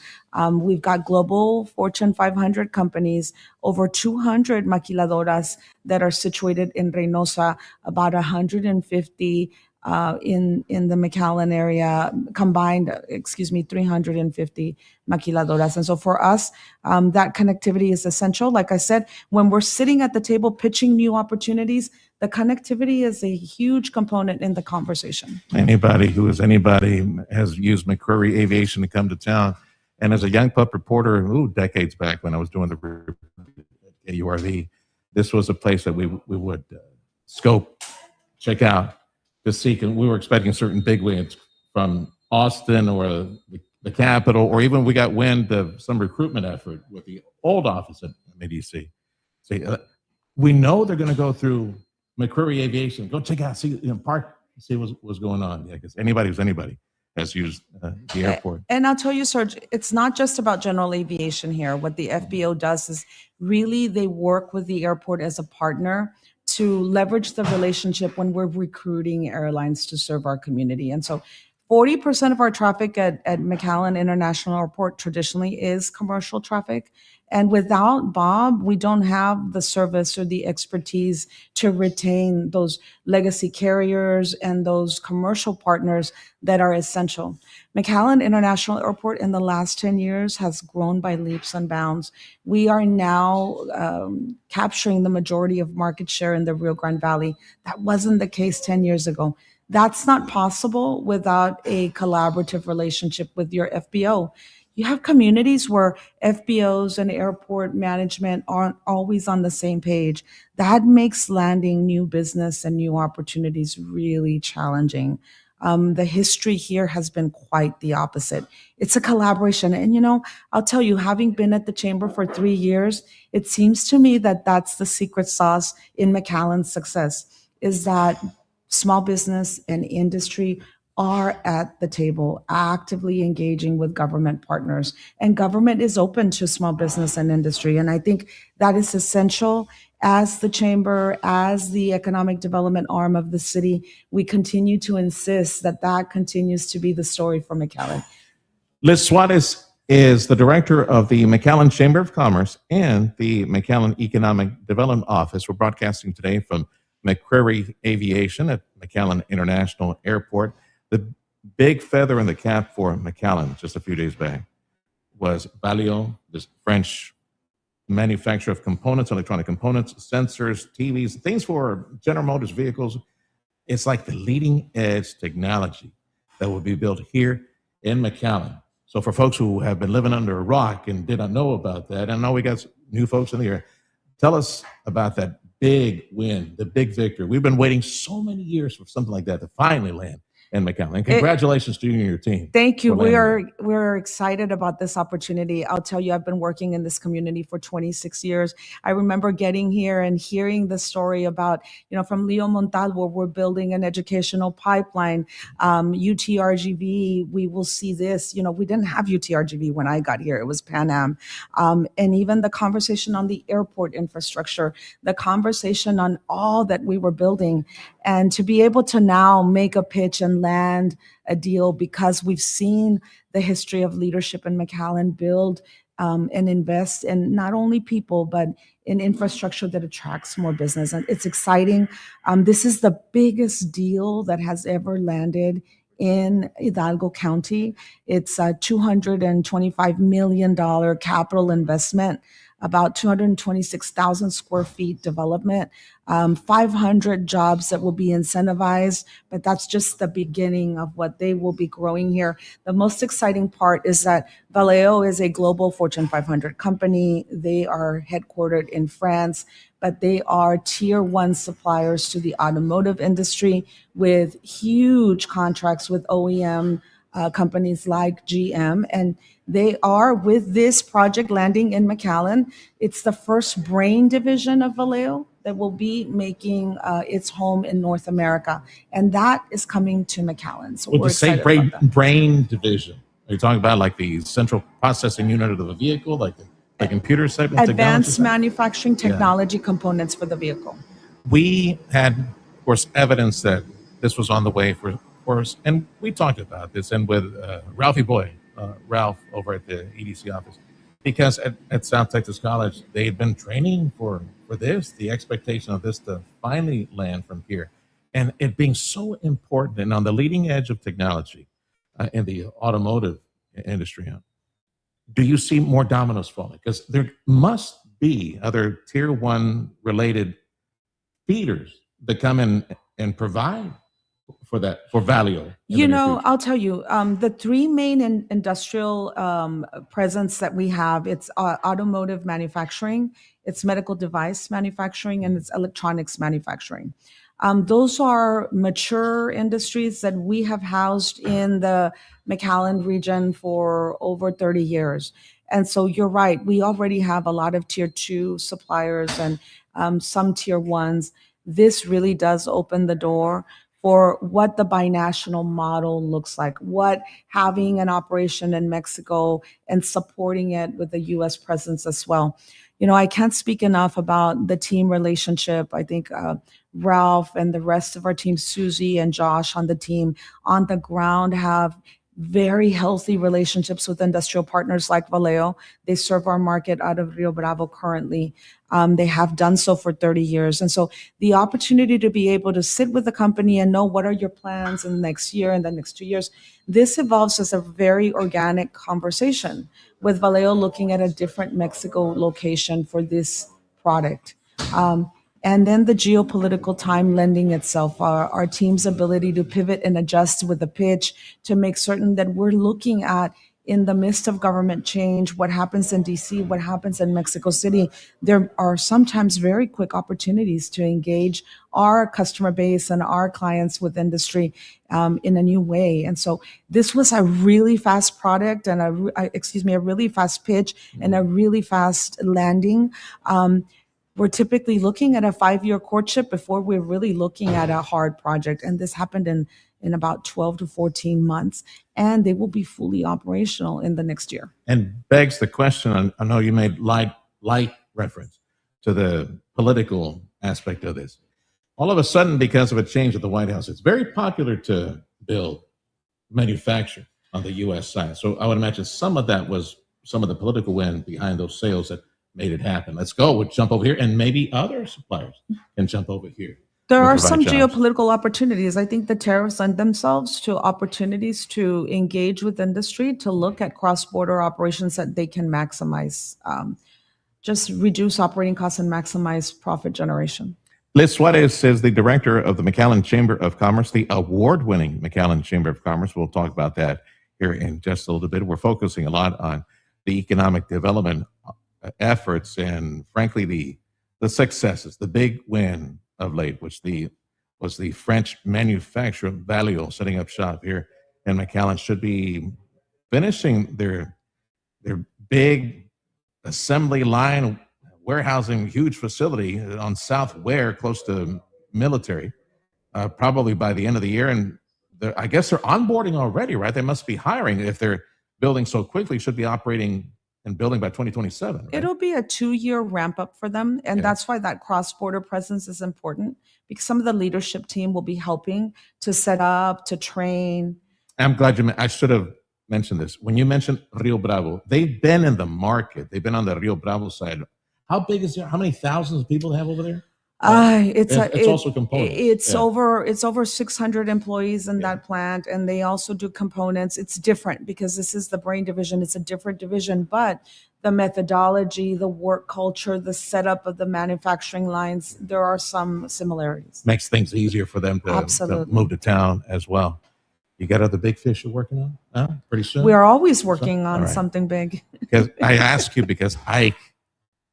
We've got global Fortune 500 companies, over 200 maquiladoras that are situated in Reynosa, about 150 in the McAllen area, combined, 350 maquiladoras. And so for us, that connectivity is essential. Like I said, when we're sitting at the table pitching new opportunities, the connectivity is a huge component in the conversation. Anybody has used McCreery Aviation to come to town. And as a young pup reporter, decades back when I was doing the URV, this was a place that we would scope, check out, to seek, and we were expecting certain bigwigs from Austin or the capital, or even we got wind of some recruitment effort with the old office at MADC. We know they're going to go through McCreery Aviation. Go check out, park, see what's going on. Yeah, because anybody has used the airport. And I'll tell you, Serge, it's not just about general aviation here. What the FBO does is really they work with the airport as a partner to leverage the relationship when we're recruiting airlines to serve our community. And so 40% of our traffic at McAllen International Airport traditionally is commercial traffic. And without Bob, we don't have the service or the expertise to retain those legacy carriers and those commercial partners that are essential. McAllen International Airport in the last 10 years has grown by leaps and bounds. We are now capturing the majority of market share in the Rio Grande Valley. That wasn't the case 10 years ago. That's not possible without a collaborative relationship with your FBO. You have communities where FBOs and airport management aren't always on the same page. That makes landing new business and new opportunities really challenging. The history here has been quite the opposite. It's a collaboration. And, I'll tell you, having been at the Chamber for 3 years, it seems to me that that's the secret sauce in McAllen's success, is that small business and industry are at the table, actively engaging with government partners. And government is open to small business and industry. And I think that is essential. As the Chamber, as the economic development arm of the city, we continue to insist that that continues to be the story for McAllen. Liz Suarez is the director of the McAllen Chamber of Commerce and the McAllen Economic Development Office. We're broadcasting today from McCreery Aviation at McAllen International Airport. The big feather in the cap for McAllen just a few days back was Valeo, this French manufacturer of components, electronic components, sensors, TVs, things for General Motors vehicles. It's like the leading edge technology that will be built here in McAllen. So for folks who have been living under a rock and did not know about that, and I know we got new folks in the air, tell us about that big win, the big victory. We've been waiting so many years for something like that to finally land in McAllen. And congratulations to you and your team. Thank you. We're excited about this opportunity. I'll tell you, I've been working in this community for 26 years. I remember getting here and hearing the story about, from Leo Montalvo, we're building an educational pipeline. UTRGV, we will see this. We didn't have UTRGV when I got here. It was Pan Am. And even the conversation on the airport infrastructure, the conversation on all that we were building. And to be able to now make a pitch and land a deal, because we've seen the history of leadership in McAllen build and invest in not only people, but in infrastructure that attracts more business. And it's exciting. This is the biggest deal that has ever landed in Hidalgo County. It's a $225 million capital investment, about 226,000 square feet development, 500 jobs that will be incentivized, but that's just the beginning of what they will be growing here. The most exciting part is that Valeo is a global Fortune 500 company. They are headquartered in France, but they are tier one suppliers to the automotive industry with huge contracts with OEM companies like GM. And they are, with this project landing in McAllen, it's the first brain division of Valeo that will be making its home in North America. And that is coming to McAllen. So Would we're you say excited about that. brain division? Are you talking about like the central processing unit of the vehicle, like the computer type of Advanced technology? manufacturing technology components for the vehicle. We had, of course, evidence that this was on the way for course, and we talked about this, and with Ralphie Boy, Ralph over at the EDC office, because at South Texas College, they had been training for this, the expectation of this to finally land from here. And it being so important and on the leading edge of technology in the automotive industry, do you see more dominoes falling? Because there must be other tier one related feeders that come in and provide for that, for Valeo. I'll tell you, the three main industrial presence that we have, it's automotive manufacturing, it's medical device manufacturing, and it's electronics manufacturing. Those are mature industries that we have housed in the McAllen region for over 30 years. And so you're right, we already have a lot of tier two suppliers and some tier ones. This really does open the door for what the binational model looks like, what having an operation in Mexico and supporting it with a U.S. presence as well. I can't speak enough about the team relationship. I think Ralph and the rest of our team, Susie and Josh on the team on the ground, have very healthy relationships with industrial partners like Valeo. They serve our market out of Rio Bravo currently. They have done so for 30 years. And so the opportunity to be able to sit with the company and know what are your plans in the next year and the next 2 years, this evolves as a very organic conversation with Valeo looking at a different Mexico location for this product. And then the geopolitical time lending itself, our team's ability to pivot and adjust with the pitch to make certain that we're looking at, in the midst of government change, what happens in DC, what happens in Mexico City. There are sometimes very quick opportunities to engage our customer base and our clients with industry in a new way. And so this was a really fast product and a really fast pitch and a really fast landing. We're typically looking at a 5-year courtship before we're really looking at a hard project. And this happened in about 12 to 14 months, and they will be fully operational in the next year. And begs the question, I know you made light reference to the political aspect of this. All of a sudden, because of a change at the White House, it's very popular to build, manufacture on the U.S. side. So I would imagine some of that was some of the political wind behind those sales that made it happen. Let's go, we'll jump over here, and maybe other suppliers can jump over here. There are some geopolitical opportunities. I think the tariffs lend themselves to opportunities to engage with industry, to look at cross-border operations that they can maximize, just reduce operating costs and maximize profit generation. Liz Suarez is the director of the McAllen Chamber of Commerce, the award-winning McAllen Chamber of Commerce. We'll talk about that here in just a little bit. We're focusing a lot on the economic development efforts and, frankly, the successes, the big win of late, which was the French manufacturer Valeo setting up shop here in McAllen, should be finishing their big assembly line, warehousing huge facility on South Ware, close to military, probably by the end of the year. And I guess they're onboarding already, right? They must be hiring if they're building so quickly. Should be operating and building by 2027. Right? It'll be a 2-year ramp up for them. And that's why that cross-border presence is important, because some of the leadership team will be helping to set up, to train. I'm glad I should have mentioned this. When you mentioned Rio Bravo, they've been in the market. They've been on the Rio Bravo side. How big is there? How many thousands of people they have over there? It's also components. It's over 600 employees in that plant, and they also do components. It's different because this is the brain division. It's a different division, but the methodology, the work culture, the setup of the manufacturing lines, there are some similarities. Makes things easier for them to move to town as well. You got other big fish you're working on pretty soon? We are always working on something big. Because I ask you because Ike,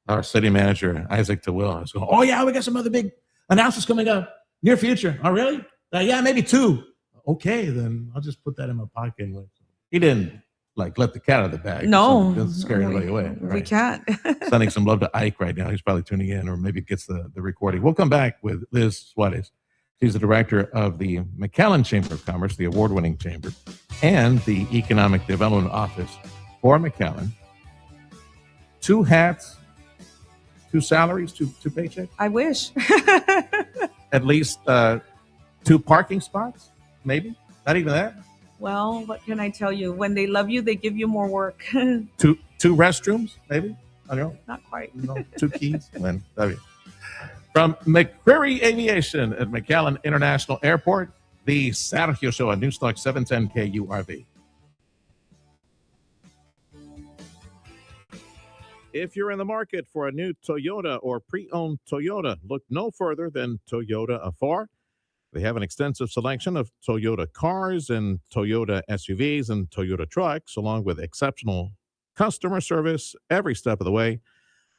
our city manager, Isaac DeWill, is going, oh, yeah, we got some other big announcements coming up near future. Oh, really? Yeah, maybe 2. Okay, then I'll just put that in my pocket anyway. He didn't let the cat out of the bag. No. Doesn't scare anybody away. Right? We can't. Sending some love to Ike right now. He's probably tuning in, or maybe gets the recording. We'll come back with Liz Suarez. She's the director of the McAllen Chamber of Commerce, the award-winning chamber, and the Economic Development Office for McAllen. 2 hats, 2 salaries, 2 paychecks? I wish. At least 2 parking spots, maybe? Not even that? Well, what can I tell you? When they love you, they give you more work. 2 restrooms, maybe? I don't know. Not quite. 2 keys? Then, from McCreery Aviation at McAllen International Airport, the Sergio Show on Newstalk 710 KURV. If you're in the market for a new Toyota or pre-owned Toyota, look no further than Toyota Afar. They have an extensive selection of Toyota cars and Toyota SUVs and Toyota trucks, along with exceptional customer service every step of the way.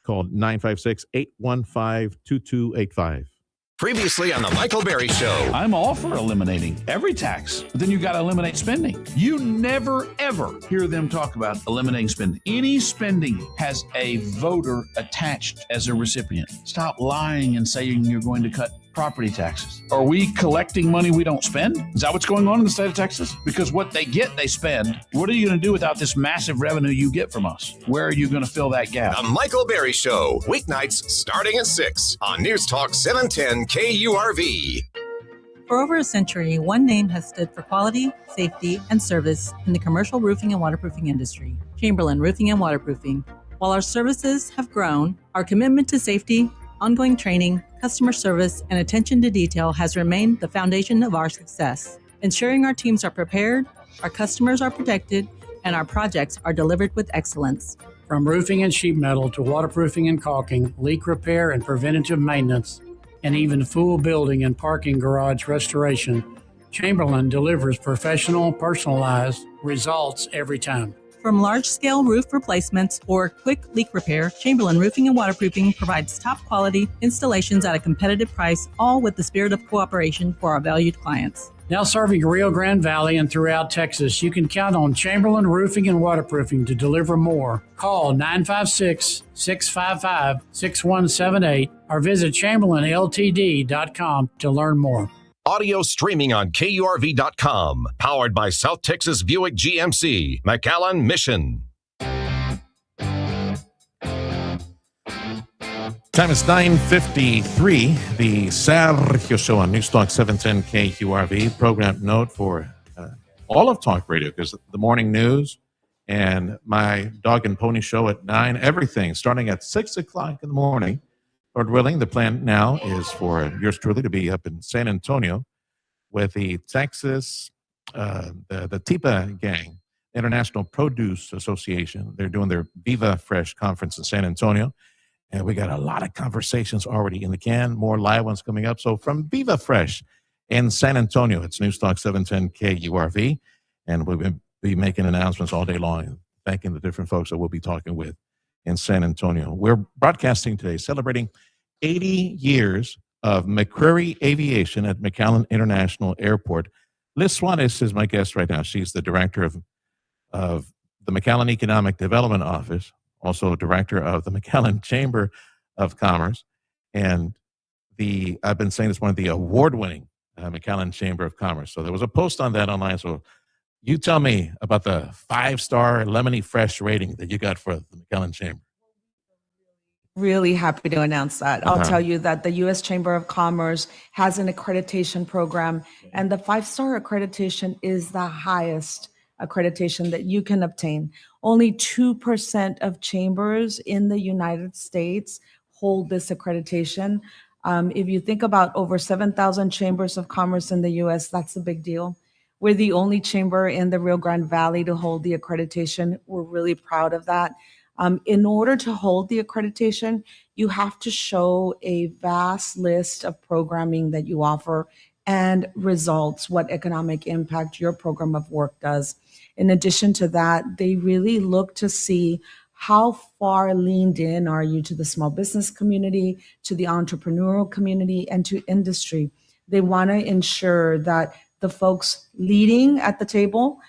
Call 956-815-2285. Previously on the Michael Berry Show. I'm all for eliminating every tax, but then you got to eliminate spending. You never, ever hear them talk about eliminating spending. Any spending has a voter attached as a recipient. Stop lying and saying you're going to cut property taxes. Are we collecting money we don't spend? Is that what's going on in the state of Texas? Because what they get, they spend. What are you going to do without this massive revenue you get from us? Where are you going to fill that gap? The Michael Berry Show, weeknights starting at 6 on News Talk 710 KURV. For over a century, one name has stood for quality, safety, and service in the commercial roofing and waterproofing industry: Chamberlain Roofing and Waterproofing. While our services have grown, our commitment to safety, ongoing training, customer service, and attention to detail has remained the foundation of our success, ensuring our teams are prepared, our customers are protected, and our projects are delivered with excellence. From roofing and sheet metal to waterproofing and caulking, leak repair and preventative maintenance, and even full building and parking garage restoration, Chamberlain delivers professional, personalized results every time. From large-scale roof replacements or quick leak repair, Chamberlain Roofing and Waterproofing provides top-quality installations at a competitive price, all with the spirit of cooperation for our valued clients. Now serving Rio Grande Valley and throughout Texas, you can count on Chamberlain Roofing and Waterproofing to deliver more. Call 956-655-6178 or visit ChamberlainLTD.com to learn more. Audio streaming on KURV.com. Powered by South Texas Buick GMC, McAllen Mission. Time is 9:53. The Sergio Show on Newstalk 710 KURV. Program note for all of Talk Radio, because the morning news and my dog and pony show at 9, everything starting at 6 o'clock in the morning. Lord willing, the plan now is for yours truly to be up in San Antonio with the Texas, the TIPA gang, International Produce Association. They're doing their Viva Fresh conference in San Antonio. And we got a lot of conversations already in the can, more live ones coming up. So from Viva Fresh in San Antonio, it's Newstalk 710 KURV. And we'll be making announcements all day long, thanking the different folks that we'll be talking with in San Antonio. We're broadcasting today, celebrating 80 years of McCreery Aviation at McAllen International Airport. Liz Suarez is my guest right now. She's the director of the McAllen Economic Development Office, also director of the McAllen Chamber of Commerce, and I've been saying this, one of the award-winning McAllen Chamber of Commerce. So there was a post on that online. So you tell me about the 5-star lemony fresh rating that you got for the McAllen Chamber. Really happy to announce that. I'll tell you that the U.S. Chamber of Commerce has an accreditation program, and the 5-star accreditation is the highest accreditation that you can obtain. Only 2% of chambers in the United States hold this accreditation. If you think about over 7,000 chambers of commerce in the U.S., that's a big deal. We're the only chamber in the Rio Grande Valley to hold the accreditation. We're really proud of that. In order to hold the accreditation, you have to show a vast list of programming that you offer and results, what economic impact your program of work does. In addition to that, they really look to see how far leaned in are you to the small business community, to the entrepreneurial community, and to industry. They want to ensure that the folks leading at the table,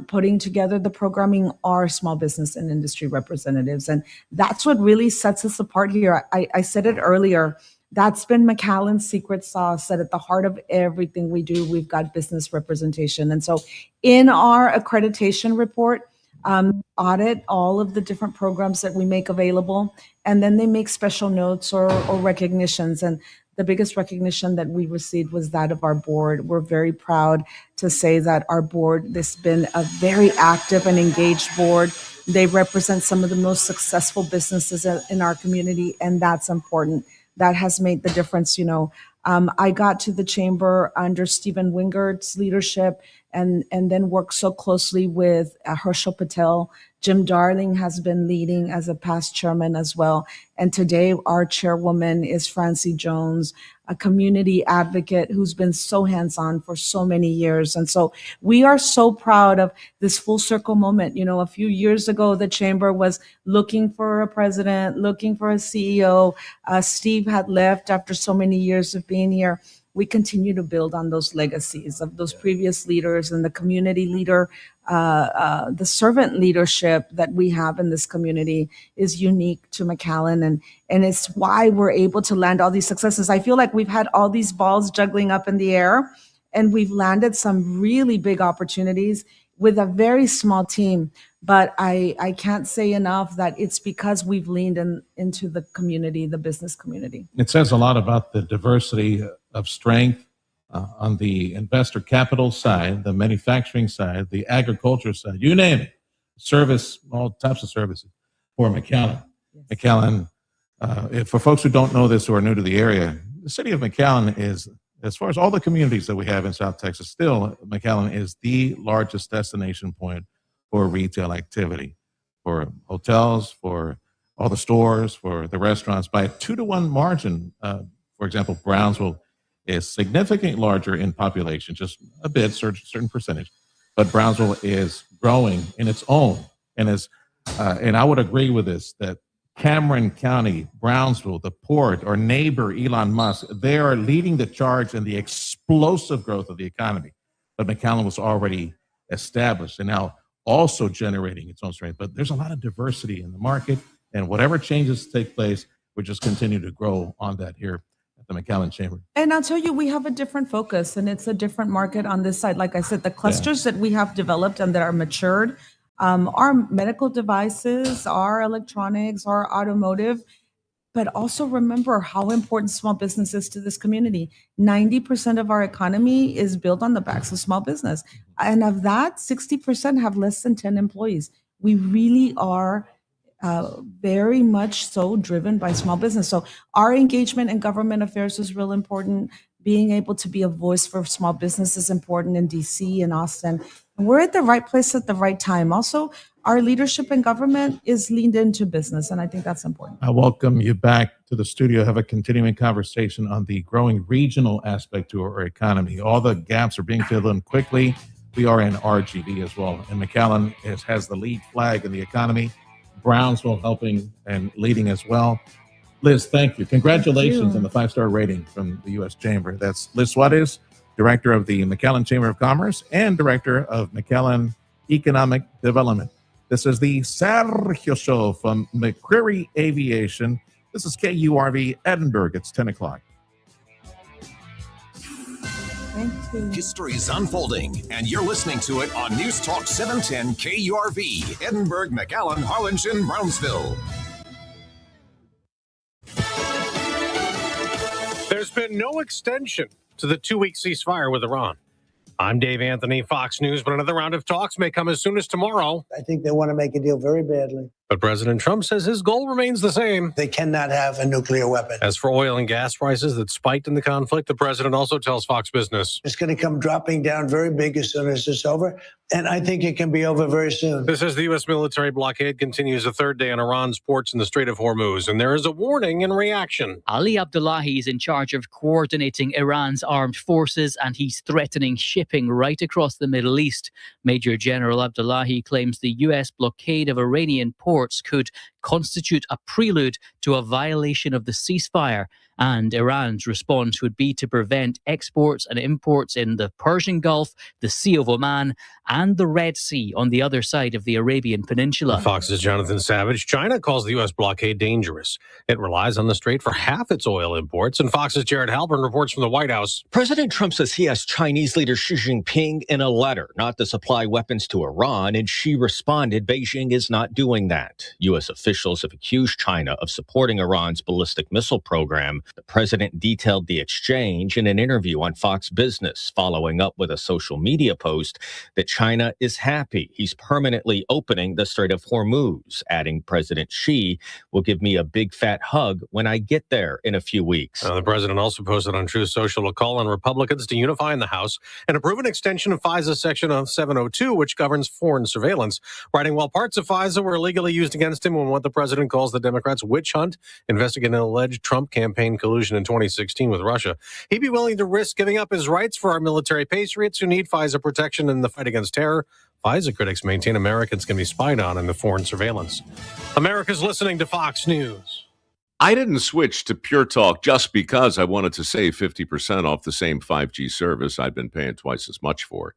putting together the programming, are small business and industry representatives. And that's what really sets us apart here. I said it earlier, that's been McAllen's secret sauce, that at the heart of everything we do, we've got business representation. And so in our accreditation report, audit all of the different programs that we make available, and then they make special notes or recognitions. And the biggest recognition that we received was that of our board. We're very proud to say that our board, this has been a very active and engaged board. They represent some of the most successful businesses in our community, and that's important. That has made the difference. I got to the chamber under Stephen Wingert's leadership and then worked so closely with Herschel Patel. Jim Darling has been leading as a past chairman as well. And today our chairwoman is Francie Jones, a community advocate who's been so hands-on for so many years. And so we are so proud of this full circle moment. A few years ago, the chamber was looking for a president, looking for a CEO. Steve had left after so many years of being here. We continue to build on those legacies of those previous leaders and the community leader. The servant leadership that we have in this community is unique to McAllen, and it's why we're able to land all these successes. I feel like we've had all these balls juggling up in the air, and we've landed some really big opportunities with a very small team. But I can't say enough that it's because we've leaned into the community, the business community. It says a lot about the diversity of strength on the investor capital side, the manufacturing side, the agriculture side, you name it, service, all types of services for McAllen. Yes. McAllen, for folks who don't know this or are new to the area, the city of McAllen is, as far as all the communities that we have in South Texas, still McAllen is the largest destination point for retail activity, for hotels, for all the stores, for the restaurants, by a 2-to-1 margin. For example, Brownsville is significantly larger in population, just a bit, certain percentage, but Brownsville is growing in its own. And and I would agree with this, that Cameron County, Brownsville, the port, our neighbor Elon Musk, they are leading the charge in the explosive growth of the economy. But McAllen was already established and now also generating its own strength. But there's a lot of diversity in the market, and whatever changes take place, we just continue to grow on that here at the McAllen Chamber. And I'll tell you, we have a different focus, and it's a different market on this side. Like I said, the clusters that we have developed and that are matured, our medical devices, our electronics, our automotive, but also remember how important small business is to this community. 90% of our economy is built on the backs of small business. And of that, 60% have less than 10 employees. We really are very much so driven by small business. So our engagement in government affairs is real important. Being able to be a voice for small business is important in DC and Austin. And we're at the right place at the right time. Also, our leadership in government is leaned into business, and I think that's important. I welcome you back to the studio, have a continuing conversation on the growing regional aspect to our economy. All the gaps are being filled in quickly. We are in RGV as well, and McAllen has the lead flag in the economy. Brownsville helping and leading as well. Liz, thank you. Congratulations on the 5-star rating from the U.S. Chamber. That's Liz Suarez, Director of the McAllen Chamber of Commerce and Director of McAllen Economic Development. This is the Sergio Show from McCreery Aviation. This is KURV Edinburgh. It's 10 o'clock. Thank you. History's unfolding, and you're listening to it on News Talk 710 KURV, Edinburgh, McAllen, Harlingen, Brownsville. There's been no extension to the 2-week ceasefire with Iran. I'm Dave Anthony, Fox News, but another round of talks may come as soon as tomorrow. I think they want to make a deal very badly. But President Trump says his goal remains the same. They cannot have a nuclear weapon. As for oil and gas prices that spiked in the conflict, the president also tells Fox Business. It's going to come dropping down very big as soon as it's over, and I think it can be over very soon. This as the U.S. military blockade continues a third day on Iran's ports in the Strait of Hormuz, and there is a warning in reaction. Ali Abdullahi is in charge of coordinating Iran's armed forces, and he's threatening shipping right across the Middle East. Major General Abdullahi claims the U.S. blockade of Iranian ports could constitute a prelude to a violation of the ceasefire, and Iran's response would be to prevent exports and imports in the Persian Gulf, the Sea of Oman, and the Red Sea on the other side of the Arabian Peninsula. Fox's Jonathan Savage. China calls the U.S. blockade dangerous. It relies on the strait for half its oil imports, and Fox's Jared Halpern reports from the White House. President Trump says he asked Chinese leader Xi Jinping in a letter not to supply weapons to Iran, and Xi responded Beijing is not doing that. U.S. officials have accused China of supporting Iran's ballistic missile program. The president detailed the exchange in an interview on Fox Business, following up with a social media post that China is happy he's permanently opening the Strait of Hormuz, adding President Xi will give me a big fat hug when I get there in a few weeks. The president also posted on Truth Social a call on Republicans to unify in the House and approve an extension of FISA's Section of 702, which governs foreign surveillance, writing while parts of FISA were illegally used against him in what the president calls the Democrats' witch hunt, investigating an alleged Trump campaign collusion in 2016 with Russia, he'd be willing to risk giving up his rights for our military patriots who need FISA protection in the fight against terror. FISA critics maintain Americans can be spied on in the foreign surveillance. America's listening to Fox News. I didn't switch to Pure Talk just because I wanted to save 50% off the same 5G service I'd been paying twice as much for.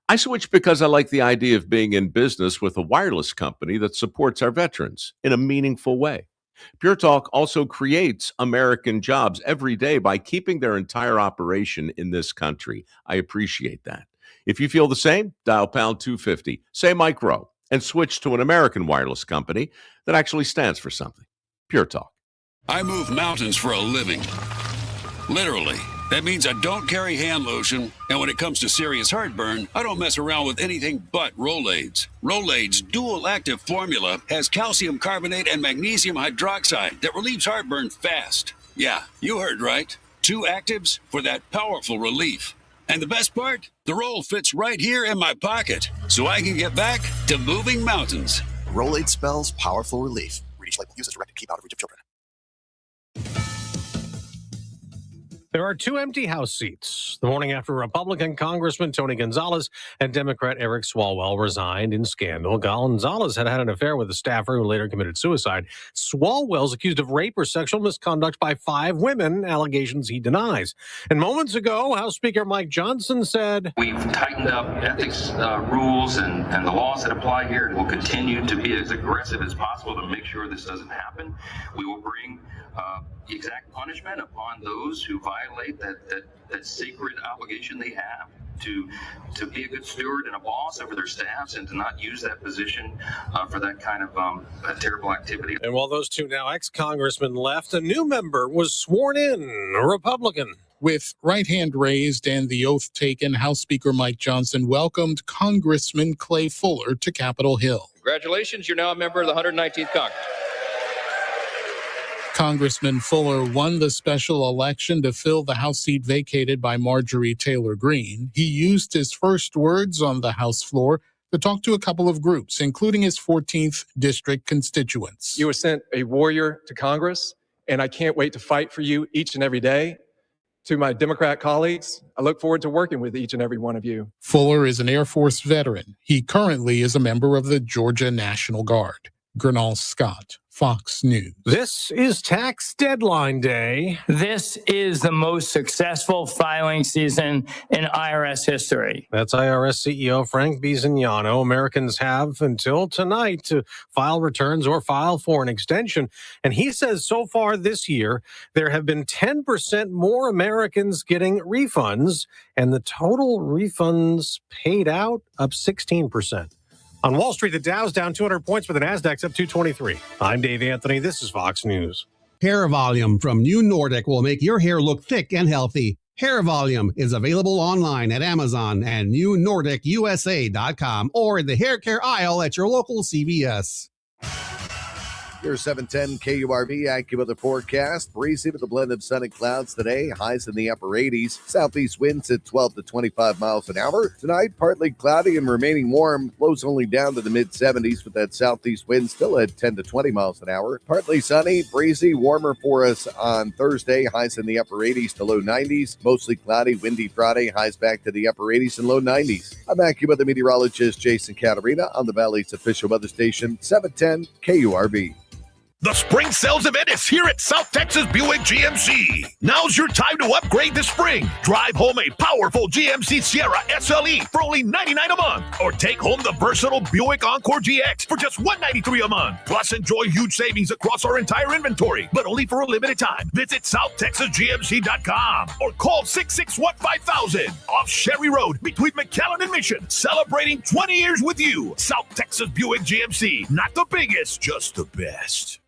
I switched because I like the idea of being in business with a wireless company that supports our veterans in a meaningful way. Pure Talk also creates American jobs every day by keeping their entire operation in this country. I appreciate that. If you feel the same, dial pound 250, say micro, and switch to an American wireless company that actually stands for something. Pure Talk. I move mountains for a living. Literally. That means I don't carry hand lotion, and when it comes to serious heartburn, I don't mess around with anything but Rolaids. Rolaids' dual-active formula has calcium carbonate and magnesium hydroxide that relieves heartburn fast. Yeah, you heard right. 2 actives for that powerful relief. And the best part? The roll fits right here in my pocket, so I can get back to moving mountains. Rolaids spells powerful relief. Read each label. Use as directed. Keep out of reach of children. There are 2 empty House seats. The morning after Republican Congressman Tony Gonzalez and Democrat Eric Swalwell resigned in scandal. Gonzalez had an affair with a staffer who later committed suicide. Swalwell's accused of rape or sexual misconduct by 5 women, allegations he denies. And moments ago, House Speaker Mike Johnson said, "We've tightened up ethics rules and the laws that apply here, and we'll continue to be as aggressive as possible to make sure this doesn't happen. We will bring exact punishment upon those who violate that sacred obligation they have to be a good steward and a boss over their staffs and to not use that position for that kind of a terrible activity." And while those 2 now ex-congressmen left, a new member was sworn in, a Republican. With right hand raised and the oath taken, House Speaker Mike Johnson welcomed Congressman Clay Fuller to Capitol Hill. Congratulations, you're now a member of the 119th Congress. Congressman Fuller won the special election to fill the House seat vacated by Marjorie Taylor Greene. He used his first words on the House floor to talk to a couple of groups, including his 14th district constituents. You were sent a warrior to Congress, and I can't wait to fight for you each and every day. To my Democrat colleagues, I look forward to working with each and every one of you. Fuller is an Air Force veteran. He currently is a member of the Georgia National Guard. Gernal Scott, Fox News. This is tax deadline day. This is the most successful filing season in IRS history. That's IRS CEO Frank Bisognano. Americans have until tonight to file returns or file for an extension. And he says so far this year, there have been 10% more Americans getting refunds, and the total refunds paid out up 16%. On Wall Street, the Dow's down 200 points, but the Nasdaq's up 223. I'm Dave Anthony. This is Fox News. Hair Volume from New Nordic will make your hair look thick and healthy. Hair Volume is available online at Amazon and newnordicusa.com or in the hair care aisle at your local CVS. Here's 710 KURV, AccuWeather forecast. Breezy with a blend of sun and clouds today. Highs in the upper 80s. Southeast winds at 12 to 25 miles an hour. Tonight, partly cloudy and remaining warm. Lows only down to the mid-70s with that southeast wind still at 10 to 20 miles an hour. Partly sunny, breezy, warmer for us on Thursday. Highs in the upper 80s to low 90s. Mostly cloudy, windy Friday. Highs back to the upper 80s and low 90s. I'm AccuWeather meteorologist Jason Caterina on the Valley's official weather station, 710 KURV. The spring sales event is here at South Texas Buick GMC. Now's your time to upgrade this spring. Drive home a powerful GMC Sierra SLE for only $99 a month. Or take home the versatile Buick Encore GX for just $193 a month. Plus, enjoy huge savings across our entire inventory, but only for a limited time. Visit SouthTexasGMC.com or call 661-5000 off Sherry Road between McAllen and Mission. Celebrating 20 years with you. South Texas Buick GMC. Not the biggest, just the best.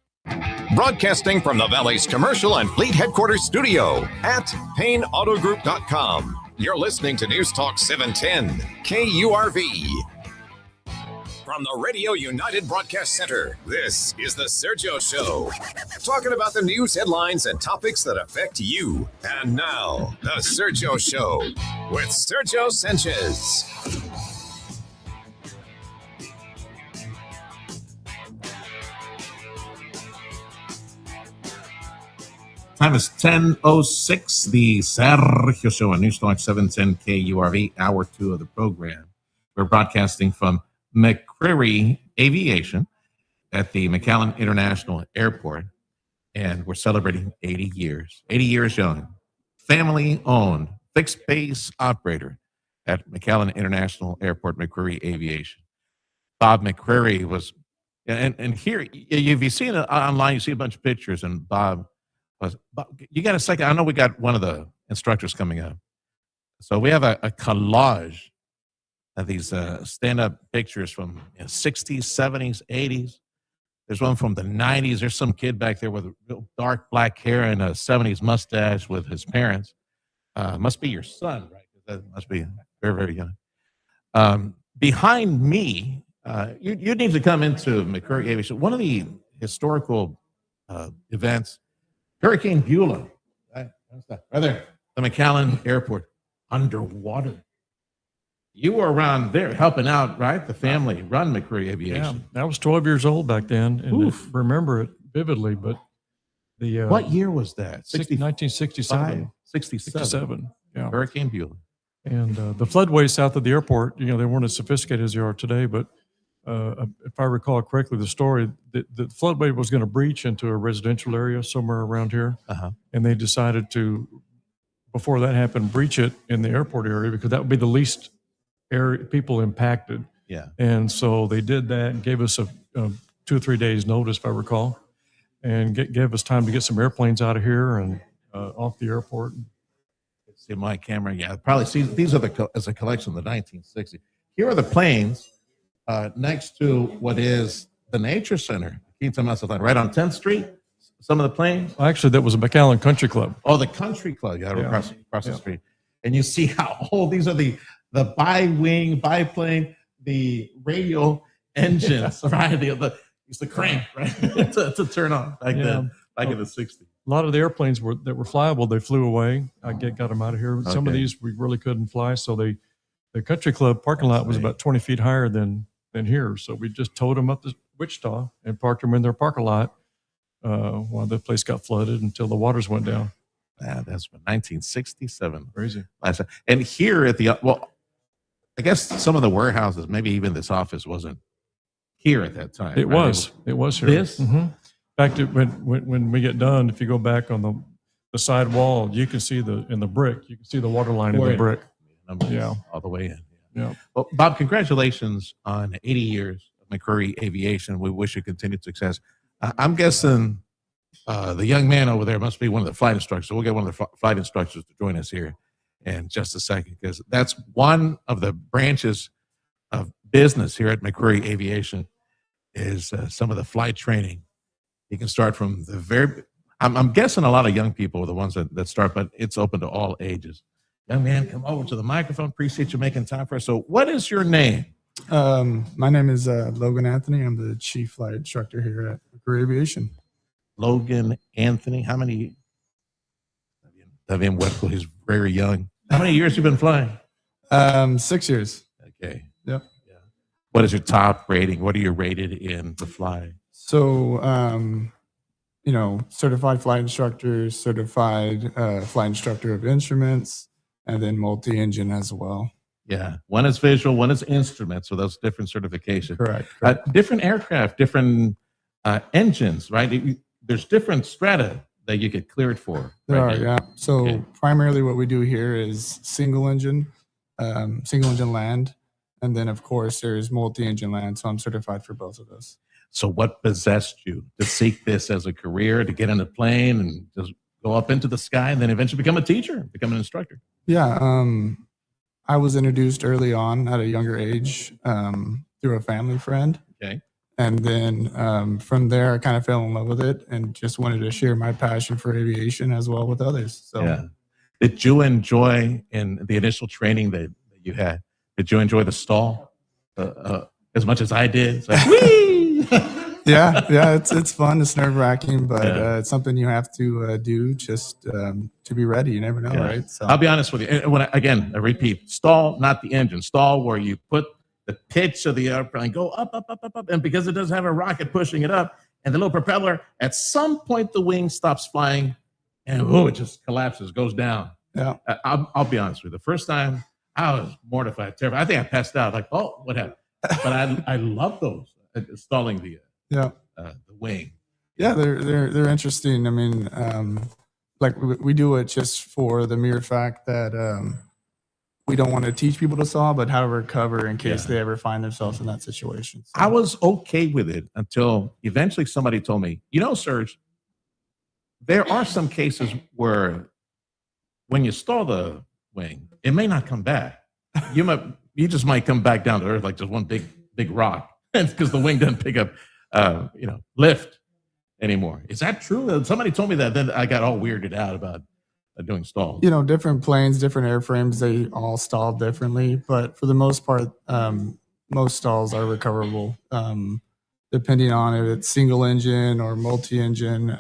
Broadcasting from the Valley's commercial and fleet headquarters studio at PayneAutoGroup.com. You're listening to News Talk 710 KURV. From the Radio United Broadcast Center, this is the Sergio Show. Talking about the news headlines and topics that affect you. And now, the Sergio Show with Sergio Sanchez. Time is 10:06. The Sergio Show on News Talk 710 KURV, hour 2 of the program. We're broadcasting from McCreery Aviation at the McAllen International Airport, and we're celebrating 80 years. 80 years young. Family-owned, fixed-base operator at McAllen International Airport, McCreery Aviation. Bob McCreery was, and here, if you've seen it online, you see a bunch of pictures, and Bob, you got a second? I know we got one of the instructors coming up. So we have a collage of these stand-up pictures from the 60s, 70s, 80s. There's one from the 90s. There's some kid back there with real dark black hair and a 70s mustache with his parents. Must be your son, right? That must be very, very young. Behind me, you need to come into McCreery Aviation. One of the historical events, Hurricane Beulah, right there, the McAllen Airport, underwater. You were around there helping out, right? The family run McCreery Aviation. Yeah, I was 12 years old back then, and I remember it vividly. But the what year was that? 1967. 67. Yeah, Hurricane Beulah. And the floodways south of the airport, they weren't as sophisticated as they are today. But if I recall correctly, the story, the floodway was going to breach into a residential area somewhere around here, and they decided to, before that happened, breach it in the airport area because that would be the least area people impacted. Yeah. And so they did that and gave us a 2 or 3 days notice, if I recall, and gave us time to get some airplanes out of here and off the airport. See my camera. Yeah, probably see these are as a collection of the 1960s. Here are the planes next to what is the Nature Center, right on 10th Street. Some of the planes. Well, actually, that was a McAllen Country Club. Oh, the Country Club. Yeah, across the street. And you see how old these are, the bi-wing, biplane, the radial engines, right? It's the crank, right? to turn on back then, back in the 60s. A lot of the airplanes that were flyable, they flew away. I got them out of here. Some of these we really couldn't fly, so the Country Club parking lot was about 20 feet higher than here. So we just towed them up to Wichita and parked them in their parking lot while the place got flooded until the waters went down. Yeah, that's 1967. Crazy. And here at I guess some of the warehouses, maybe even this office wasn't here at that time. It was here. This? Mm-hmm. In fact, when we get done, if you go back on the side wall, you can see in the brick, you can see the water line in the brick. Yeah. All the way in. Yeah. Well, Bob, congratulations on 80 years of McCreery Aviation. We wish you continued success. I'm guessing the young man over there must be one of the flight instructors. So we'll get one of the flight instructors to join us here in just a second, because that's one of the branches of business here at McCreery Aviation is some of the flight training. You can start from the very, I'm guessing a lot of young people are the ones that start, but it's open to all ages. Young man, come over to the microphone. Appreciate you making time for us. So what is your name? My name is Logan Anthony. I'm the chief flight instructor here at McCreery Aviation. Logan Anthony. How many? He's very young. How many years have you been flying? 6 years. Okay. Yep. Yeah. What is your top rating? What are you rated in to fly? So, certified flight instructor, certified flight instructor of instruments, and then multi-engine as well. Yeah. One is visual, one is instrument. So those different certifications. Correct. Different aircraft, different engines, right? There's different strata that you get cleared for. There are, yeah. So primarily what we do here is single engine land. And then, of course, there's multi-engine land. So I'm certified for both of those. So what possessed you to seek this as a career, to get in a plane and just go up into the sky and then eventually become a teacher, become an instructor? Yeah. I was introduced early on at a younger age through a family friend. Okay. And then from there, I kind of fell in love with it and just wanted to share my passion for aviation as well with others. So, yeah. Did you enjoy in the initial training that you had? Did you enjoy the stall as much as I did? It's like, whee! yeah, it's fun. It's nerve wracking, but it's something you have to do just to be ready. You never know, right? So I'll be honest with you. I repeat, stall, not the engine. Stall where you put the pitch of the airplane, go up, and because it doesn't have a rocket pushing it up, and the little propeller, at some point the wing stops flying, and it just collapses, goes down. Yeah, I'll be honest with you. The first time I was mortified, terrified. I think I passed out. Like, oh, what happened? But I love those stalling the wing. Yeah, they're interesting. I mean, like we do it just for the mere fact that we don't want to teach people to stall, but how to recover in case they ever find themselves in that situation. So. I was okay with it until eventually somebody told me, Serge, there are some cases where when you stall the wing, it may not come back. You just might come back down to earth like just one big rock, because the wing doesn't pick up lift anymore. Is that true? Somebody told me that. Then I got all weirded out about doing stalls. Different planes, different airframes, they all stall differently, but for the most part, most stalls are recoverable, depending on if it's single engine or multi-engine.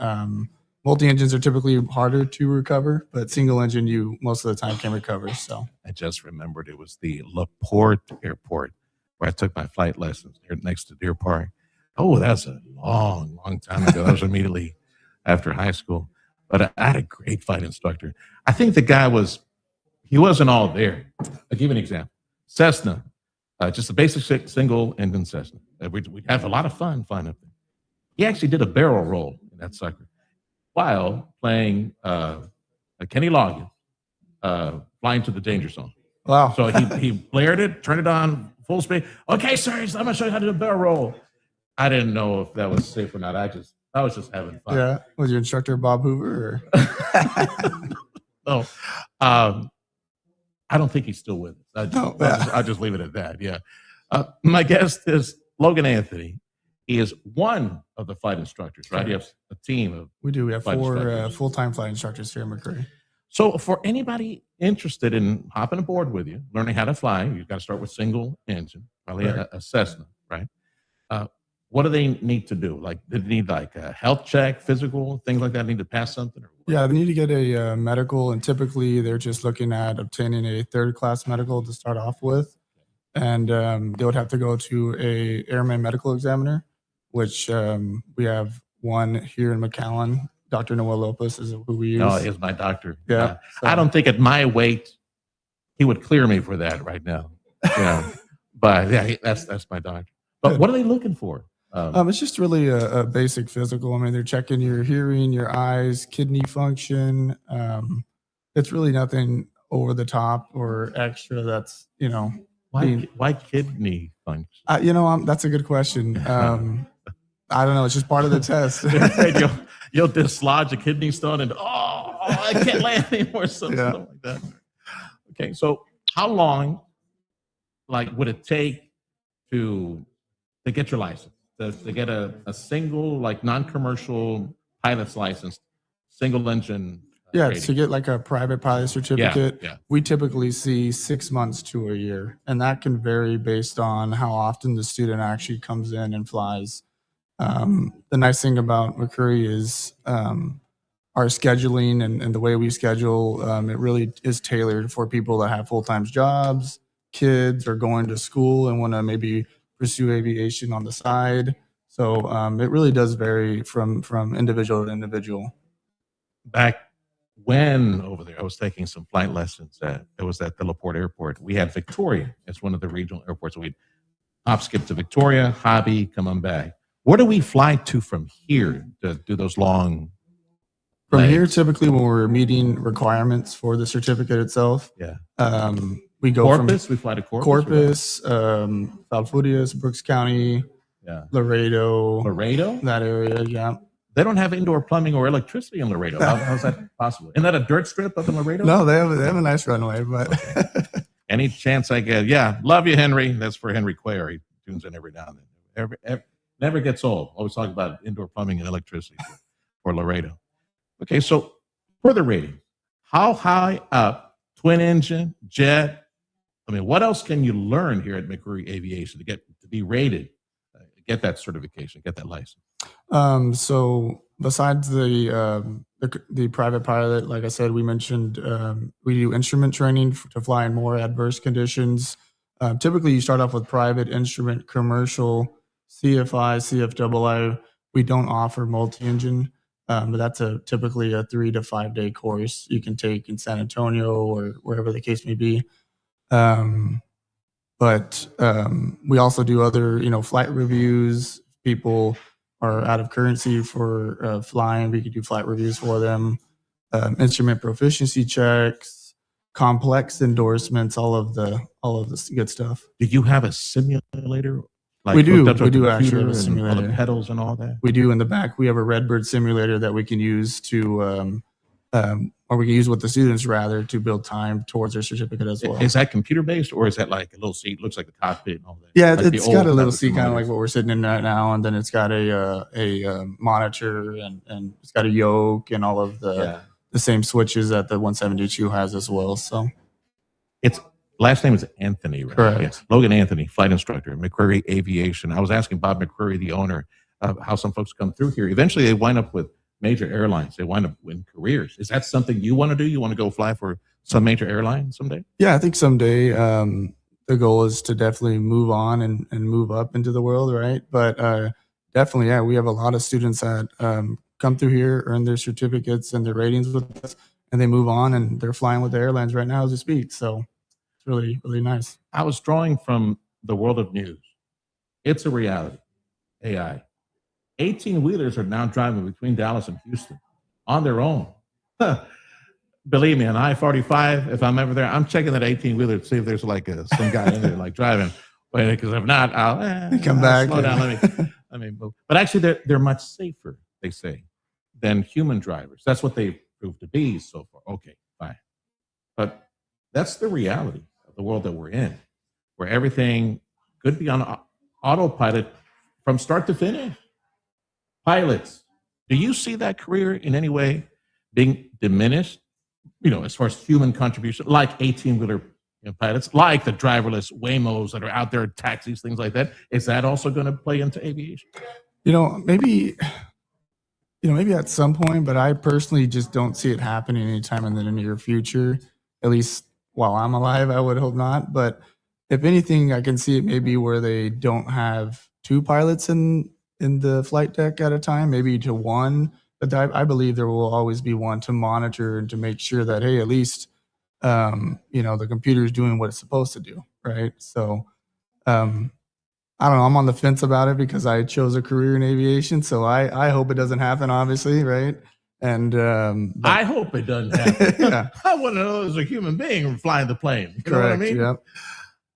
Multi-engines are typically harder to recover, but single engine you most of the time can recover. So I just remembered it was the LaPorte Airport where I took my flight lessons here next to Deer Park. Oh, that's a long, long time ago. That was immediately after high school. But I had a great flight instructor. I think the guy he wasn't all there. I'll give you an example. Cessna, just a basic single engine Cessna. We have a lot of fun flying up there. He actually did a barrel roll in that sucker while playing Kenny Loggins, Flying to the Danger Zone. Wow. So he blared it, turned it on full speed. Okay, sir, I'm going to show you how to do a barrel roll. I didn't know if that was safe or not. I was just having fun. Yeah. Was your instructor Bob Hoover? No. I don't think he's still with us. I'll just leave it at that. Yeah. My guest is Logan Anthony. He is one of the flight instructors, right? You have a team of. We do. We have 4 full-time flight instructors here at McCreery. So for anybody interested in hopping aboard with you, learning how to fly, you've got to start with single engine, probably a Cessna, right? What do they need to do? Like, do they need like a health check, physical, things like that? Need to pass something? Yeah, they need to get a medical, and typically they're just looking at obtaining a third-class medical to start off with, and they would have to go to a airman medical examiner, which we have one here in McAllen. Dr. Noel Lopez is who we use. Oh, he's my doctor. Yeah. I don't think at my weight he would clear me for that right now. Yeah, but yeah, that's my doctor. But what are they looking for? It's just really a basic physical. I mean, they're checking your hearing, your eyes, kidney function. It's really nothing over the top or extra. That's why kidney function? That's a good question. I don't know. It's just part of the test. You'll dislodge a kidney stone and I can't land anymore. Stuff like that. Okay, so how long, would it take to get your license? To get a single, non-commercial pilot's license, single engine. Rating. To get a private pilot certificate, we typically see 6 months to a year, and that can vary based on how often the student actually comes in and flies. The nice thing about McCreery is our scheduling and the way we schedule, it really is tailored for people that have full-time jobs, kids, or going to school and want to maybe pursue aviation on the side. So it really does vary from individual to individual. Back when over there, I was taking some flight lessons. It was at the LaPorte Airport. We had Victoria as one of the regional airports. We'd hop, skip to Victoria, Hobby, come on back. Where do we fly to from here to do those long? From here, typically when we're meeting requirements for the certificate itself. Yeah. We go Corpus. We fly to Corpus, Falfurrias, Brooks County, Laredo, that area. Yeah. They don't have indoor plumbing or electricity in Laredo. How's that possible? Isn't that a dirt strip up in Laredo? No, they have a nice runway, but any chance I get, love you, Henry. That's for Henry Quayer. He tunes in every now and then. Never gets old. Always talk about indoor plumbing and electricity for Laredo. Okay, so for the rating, how high up, twin engine, jet? I mean, what else can you learn here at McCreery Aviation to be rated, get that certification, get that license? So besides the private pilot, like I said, we mentioned we do instrument training to fly in more adverse conditions. Typically, you start off with private instrument, commercial, CFI, CFII. We don't offer multi-engine, but that's typically a 3 to 5 day course you can take in San Antonio or wherever the case may be. But we also do other, flight reviews. People are out of currency for flying. We could do flight reviews for them, instrument proficiency checks, complex endorsements, all of the good stuff. Do you have a simulator? We do actually have a simulator. All the pedals and all that? We do in the back. We have a Redbird simulator that we can use to, or we can use with the students rather to build time towards their certificate as well. Is that computer based or is that like a little seat? Looks like the cockpit and all that. Yeah, it's got a little seat kind of like what we're sitting in right now, and then it's got a monitor and it's got a yoke and all of the the same switches that the 172 has as well. So It's last name is Anthony, right? Correct. Yeah. Logan Anthony, flight instructor, McCreery Aviation. I was asking Bob McCreery, the owner, how some folks come through here. Eventually, they wind up with major airlines. They wind up in careers. Is that something you want to do? You want to go fly for some major airline someday? yeah, I think someday the goal is to definitely move on and move up into the world, right? But definitely, yeah, we have a lot of students that come through here, earn their certificates and their ratings with us, and they move on and they're flying with the airlines right now as we speak. So it's really, really nice. I was drawing from the world of news. It's a reality. AI. 18-wheelers are now driving between Dallas and Houston on their own. Believe me, on I-45, if I'm ever there, I'm checking that 18-wheeler to see if there's like some guy in there like driving. Because if not, I'll Come back. Slow down. Let me move. But actually, they're much safer, they say, than human drivers. That's what they proved to be so far. Okay, fine. But that's the reality of the world that we're in, where everything could be on autopilot from start to finish. Pilots, do you see that career in any way being diminished? As far as human contribution, like 18-wheeler pilots, like the driverless Waymos that are out there, taxis, things like that. Is that also going to play into aviation? Maybe at some point, but I personally just don't see it happening anytime in the near future. At least while I'm alive, I would hope not. But if anything, I can see it maybe where they don't have two pilots in the flight deck at a time, maybe to one. But I believe there will always be one to monitor and to make sure that, hey, at least, the computer is doing what it's supposed to do, right? So, I don't know. I'm on the fence about it because I chose a career in aviation. So I hope it doesn't happen, obviously, right? And I hope it doesn't happen. Yeah. I want to know as a human being flying the plane. You know what I mean? Yep.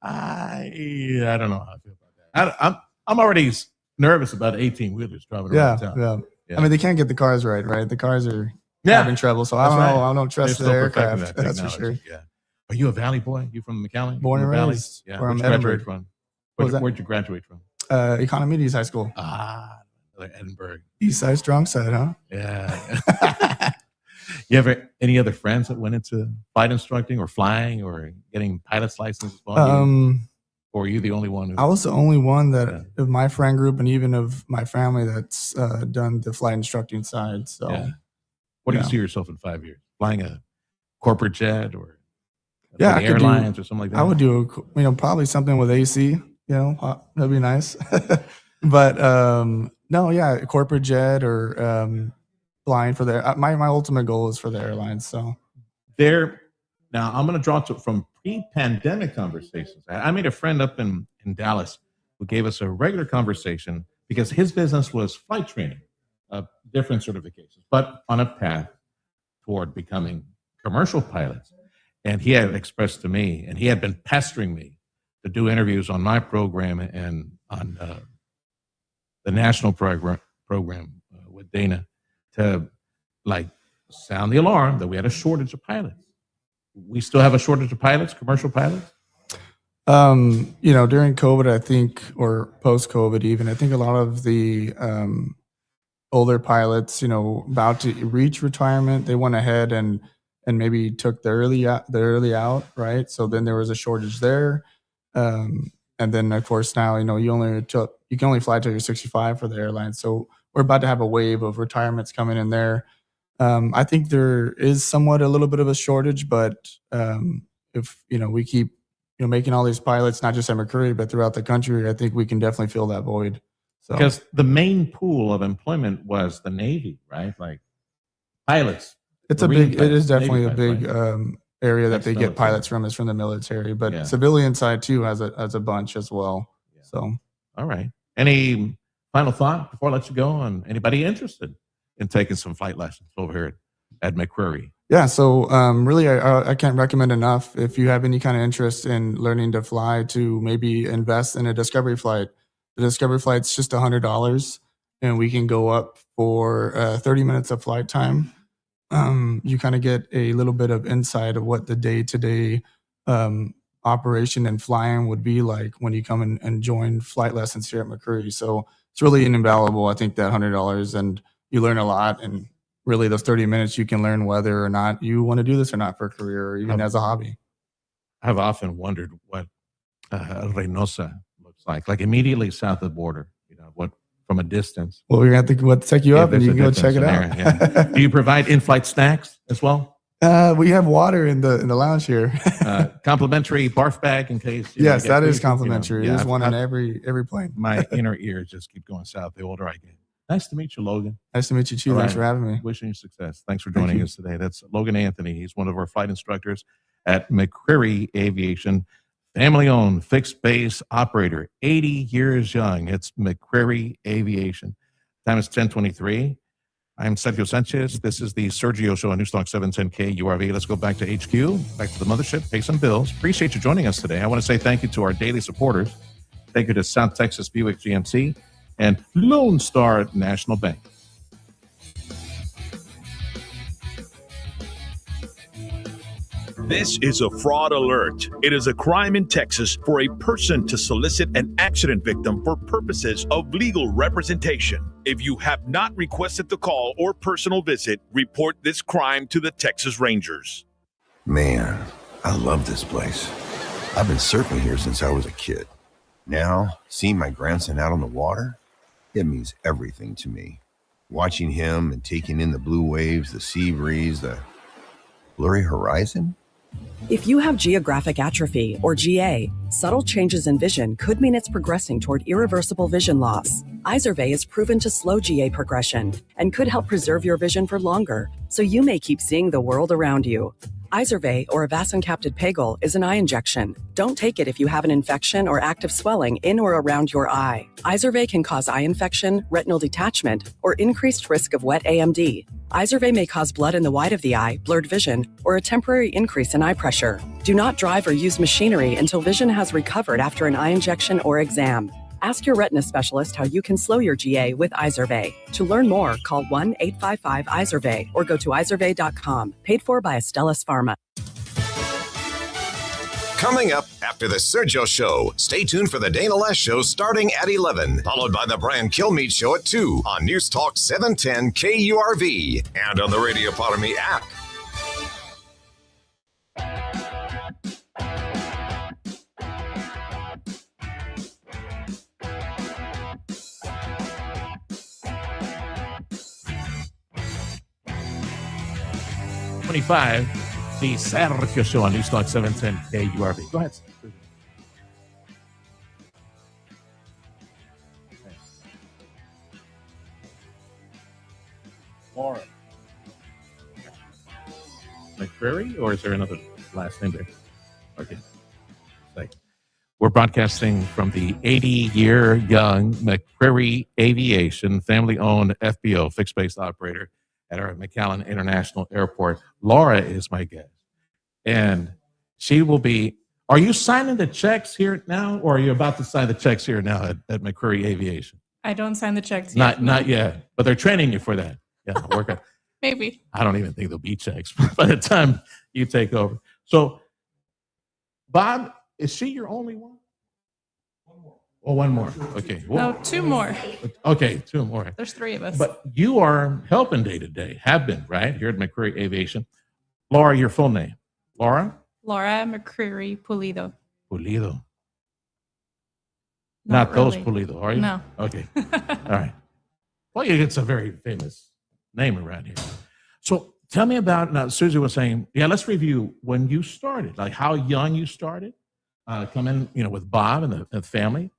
I don't know how I feel about that. I'm already nervous about 18-wheelers driving around town. Yeah. I mean, they can't get the cars right. The cars are having trouble, so I don't know. I don't trust the aircraft. That's for sure. Yeah. Are you a Valley boy? You from McAllen? Born and Valley? raised. Yeah. From Where'd you Edinburgh. graduate from? What was that? Where'd you graduate from? Economedes High School. Edinburgh. East side, strong side, huh? Yeah. You ever any other friends that went into flight instructing or flying or getting pilot's license? Or are you the only one? I was the only one that of my friend group and even of my family that's done the flight instructing side. So, what do you see yourself in 5 years? Flying a corporate jet or I airlines or something like that? I would do, probably something with AC. That'd be nice. But a corporate jet or flying for the my ultimate goal is for the airlines. So now I'm going to draw from pre-pandemic conversations. I made a friend up in Dallas who gave us a regular conversation because his business was flight training, different certifications, but on a path toward becoming commercial pilots. And he had expressed to me, and he had been pestering me to do interviews on my program and on the national program with Dana to sound the alarm that we had a shortage of pilots. We still have a shortage of pilots, commercial pilots? During COVID, I think, or post-COVID even, I think a lot of the older pilots, about to reach retirement, they went ahead and maybe took the early out, right? So then there was a shortage there. And then, of course, now, you can only fly till you're 65 for the airline. So we're about to have a wave of retirements coming in there. I think there is somewhat a little bit of a shortage, but if we keep making all these pilots, not just at McCreery but throughout the country, I think we can definitely fill that void. So because the main pool of employment was the Navy, right? Like pilots. It is definitely a big area that they get pilots from is from the military, but civilian side too has a bunch as well. So all right. Any final thought before I let you go on anybody interested in taking some flight lessons over here at McCreery? Yeah, so really, I can't recommend enough. If you have any kind of interest in learning to fly, to maybe invest in a discovery flight. The discovery flight's just $100, and we can go up for 30 minutes of flight time. You kind of get a little bit of insight of what the day-to-day operation and flying would be like when you come and join flight lessons here at McCreery. So it's really invaluable, I think, that $100, and you learn a lot, and really those 30 minutes, you can learn whether or not you want to do this or not for a career or even as a hobby. I've often wondered what Reynosa looks like immediately south of the border, what from a distance. Well, we're going to have to take you up and you can go check it out. Yeah. Do you provide in-flight snacks as well? We have water in the lounge here. Complimentary barf bag in case. Yes, that is complimentary. There's one in I've, every plane. My inner ears just keep going south the older I get. Nice to meet you, Logan. Nice to meet you, too. All Thanks right. for having me. Wishing you success. Thanks for joining us today. That's Logan Anthony. He's one of our flight instructors at McCreery Aviation. Family-owned, fixed-base operator, 80 years young. It's McCreery Aviation. Time is 10:23. I'm Sergio Sanchez. This is the Sergio Show on Newstalk 710 KURV. Let's go back to HQ, back to the mothership, pay some bills. Appreciate you joining us today. I want to say thank you to our daily supporters. Thank you to South Texas Buick GMC and Lone Star National Bank. This is a fraud alert. It is a crime in Texas for a person to solicit an accident victim for purposes of legal representation. If you have not requested the call or personal visit, report this crime to the Texas Rangers. Man, I love this place. I've been surfing here since I was a kid. Now, seeing my grandson out on the water, it means everything to me. Watching him and taking in the blue waves, the sea breeze, the blurry horizon. If you have geographic atrophy, or GA, subtle changes in vision could mean it's progressing toward irreversible vision loss. Izervay is proven to slow GA progression and could help preserve your vision for longer, so you may keep seeing the world around you. Izervay, or avacincaptad pegol, is an eye injection. Don't take it if you have an infection or active swelling in or around your eye. Izervay can cause eye infection, retinal detachment, or increased risk of wet AMD. Izervay may cause blood in the white of the eye, blurred vision, or a temporary increase in eye pressure. Do not drive or use machinery until vision has recovered after an eye injection or exam. Ask your retina specialist how you can slow your GA with Izervay. To learn more, call 1-855-IZERVAY or go to izervay.com. Paid for by Astellas Pharma. Coming up after the Sergio Show, stay tuned for the Dana Les Show starting at 11, followed by the Brian Kilmeade Show at 2 on News Talk 710 KURV and on the Radio Potomy app. The Sergio Show on Newstalk 710 KURV. Go ahead. Laura. McCreery, or is there another last name there? Okay. We're broadcasting from the 80-year young McCreery Aviation, family-owned FBO, fixed-base operator at our McAllen International Airport. Laura is my guest. And she will be, are you signing the checks here now, or are you about to sign the checks here now at McCreery Aviation? I don't sign the checks yet. Not yet, but they're training you for that. Yeah, work out. Maybe. I don't even think there'll be checks by the time you take over. So, Bob, is she your only one? Oh, one more. Okay. No, two more. Okay, two more. There's three of us. But you are helping day to day, have been, right, here at McCreery Aviation. Laura, your full name. Laura? Laura McCreery Pulido. Pulido. Not those really. Pulido, are you? No. Okay. All right. Well, it's a very famous name around here. So tell me about, now Susie was saying, let's review when you started, like how young you started, coming, with Bob and the family,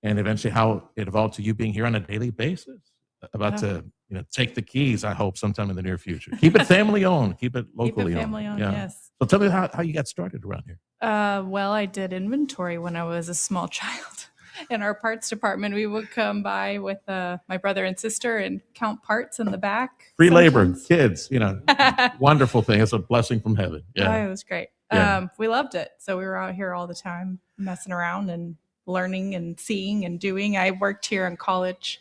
and eventually how it evolved to you being here on a daily basis, about to take the keys, I hope, sometime in the near future. Keep it family owned, keep it locally owned. Family owned, yes. So tell me how you got started around here. Well, I did inventory when I was a small child. In our parts department, we would come by with my brother and sister and count parts in the back. Free labor, kids, wonderful thing. It's a blessing from heaven. Yeah. Oh, it was great. Yeah. We loved it. So we were out here all the time messing around and learning and seeing and doing. I worked here in college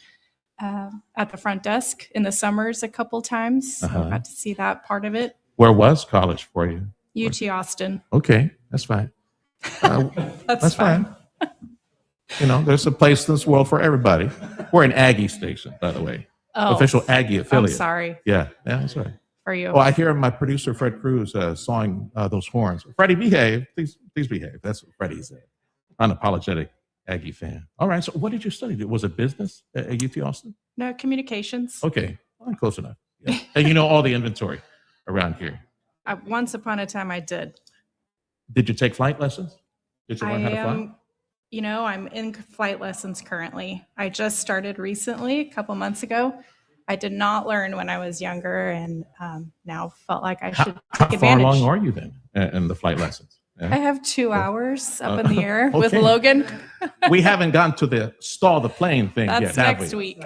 at the front desk in the summers a couple times. So I got to see that part of it. Where was college for you? UT Austin. Okay, that's fine. That's fine. There's a place in this world for everybody. We're an Aggie station, by the way. official Aggie affiliate. I'm sorry Yeah, that's right. for you. Oh, I hear my producer Fred Cruz sawing those horns. Freddie, behave, please behave. That's what Freddie's unapologetic Aggie fan. All right. So, what did you study? Was it business at UT Austin? No, communications. Okay, well, close enough. Yeah. And you know all the inventory around here. Once upon a time, I did. Did you take flight lessons? Did you learn how to fly? I'm in flight lessons currently. I just started recently, a couple months ago. I did not learn when I was younger, and now felt like I should take advantage. How far along are you then in the flight lessons? Yeah. I have 2 hours up in the air okay. with Logan. We haven't gone to the stall the plane thing That's yet, have next we? week.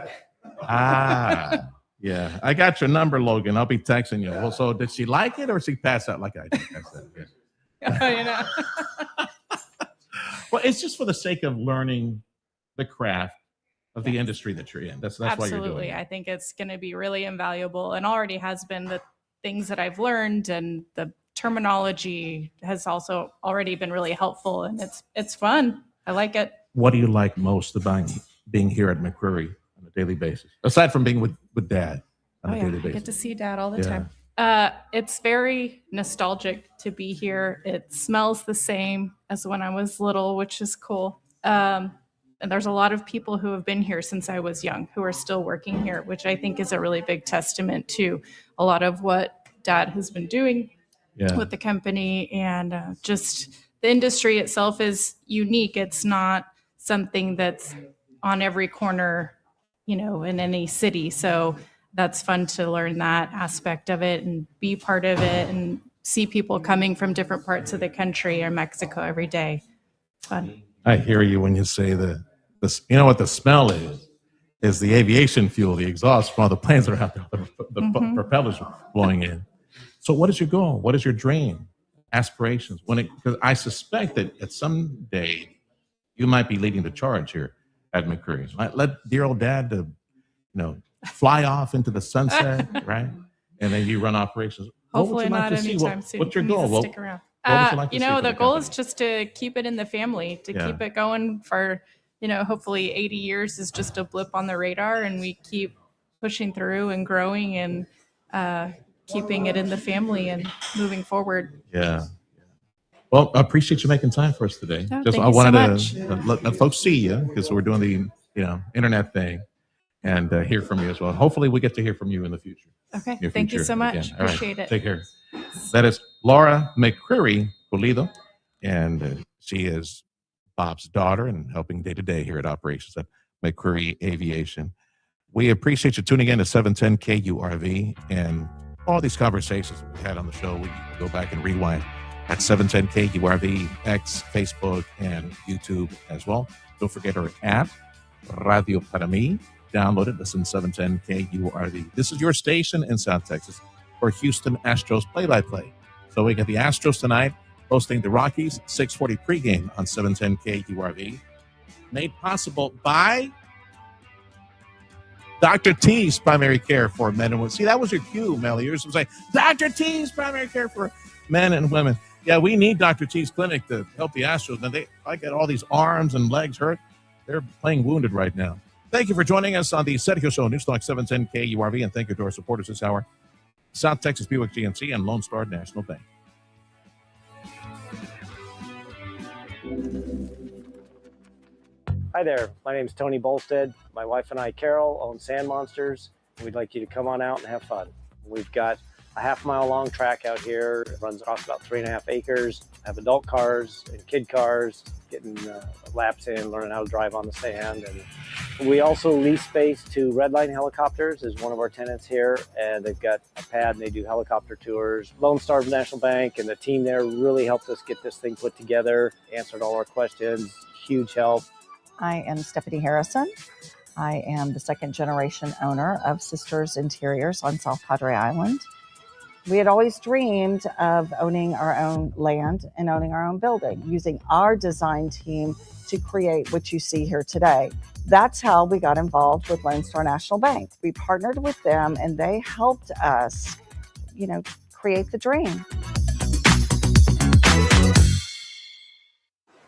Yeah. I got your number, Logan. I'll be texting you. Well, so did she like it or she pass out like I did? That's it. Yeah. Well, it's just for the sake of learning the craft of the industry that you're in. That's why you're doing Absolutely. it. I think it's going to be really invaluable, and already has been. The things that I've learned and the terminology has also already been really helpful, and it's fun. I like it. What do you like most about being here at McCreery on a daily basis, aside from being with Dad on a daily basis? I get to see Dad all the time. It's very nostalgic to be here. It smells the same as when I was little, which is cool. And there's a lot of people who have been here since I was young who are still working here, which I think is a really big testament to a lot of what Dad has been doing with the company. And just the industry itself is unique. It's not something that's on every corner, in any city. So that's fun to learn that aspect of it and be part of it and see people coming from different parts of the country or Mexico every day. It's fun. I hear you when you say you know what the smell is the aviation fuel, the exhaust from all the planes that are out there, the propellers blowing in. So what is your goal? What is your dream, aspirations? Because I suspect that at some day you might be leading the charge here at McCreery. Let dear old Dad fly off into the sunset, right? And then you run operations. Hopefully not anytime soon. What's your He needs goal? to stick around. The goal is just to keep it in the family, to keep it going for, hopefully 80 years is just a blip on the radar, and we keep pushing through and growing and keeping it in the family and moving forward. Yeah. Well, I appreciate you making time for us today. Oh, I wanted to let folks see you because we're doing the internet thing and hear from you as well. Hopefully we get to hear from you in the future. Okay. Thank you so much. Again. Appreciate it. Take care. That is Laura McCreery Pulido, and she is Bob's daughter and helping day to day here at operations at McCreery Aviation. We appreciate you tuning in to 710 KURV, and all these conversations we had on the show, we can go back and rewind at 710 KURV, X, Facebook, and YouTube as well. Don't forget our app, Radio Para Mi. Download it. Listen, 710 KURV. This is your station in South Texas for Houston Astros play-by-play. So we got the Astros tonight hosting the Rockies, 6:40 pregame on 710 KURV. Made possible by Dr. T's Primary Care for Men and Women. See, that was your cue, Melly. Yours was like, Dr. T's Primary Care for Men and Women. Yeah, we need Dr. T's clinic to help the Astros. Now, I got all these arms and legs hurt. They're playing wounded right now. Thank you for joining us on the Sergio Show, Newstalk 710 KURV, and thank you to our supporters this hour, South Texas Buick GMC and Lone Star National Bank. Hi there, my name is Tony Bolstead. My wife and I, Carol, own Sand Monsters. We'd like you to come on out and have fun. We've got a half-mile long track out here. It runs across about 3.5 acres. Have adult cars and kid cars, getting laps in, learning how to drive on the sand. And we also lease space to Redline Helicopters is one of our tenants here, and they've got a pad and they do helicopter tours. Lone Star National Bank and the team there really helped us get this thing put together, answered all our questions, huge help. I am Stephanie Harrison. I am the second generation owner of Sisters Interiors on South Padre Island. We had always dreamed of owning our own land and owning our own building, using our design team to create what you see here today. That's how we got involved with Lone Star National Bank. We partnered with them and they helped us, create the dream.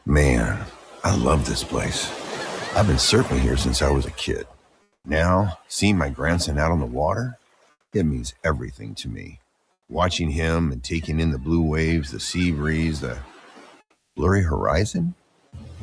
Man, I love this place. I've been surfing here since I was a kid. Now, seeing my grandson out on the water, it means everything to me. Watching him and taking in the blue waves, the sea breeze, the blurry horizon.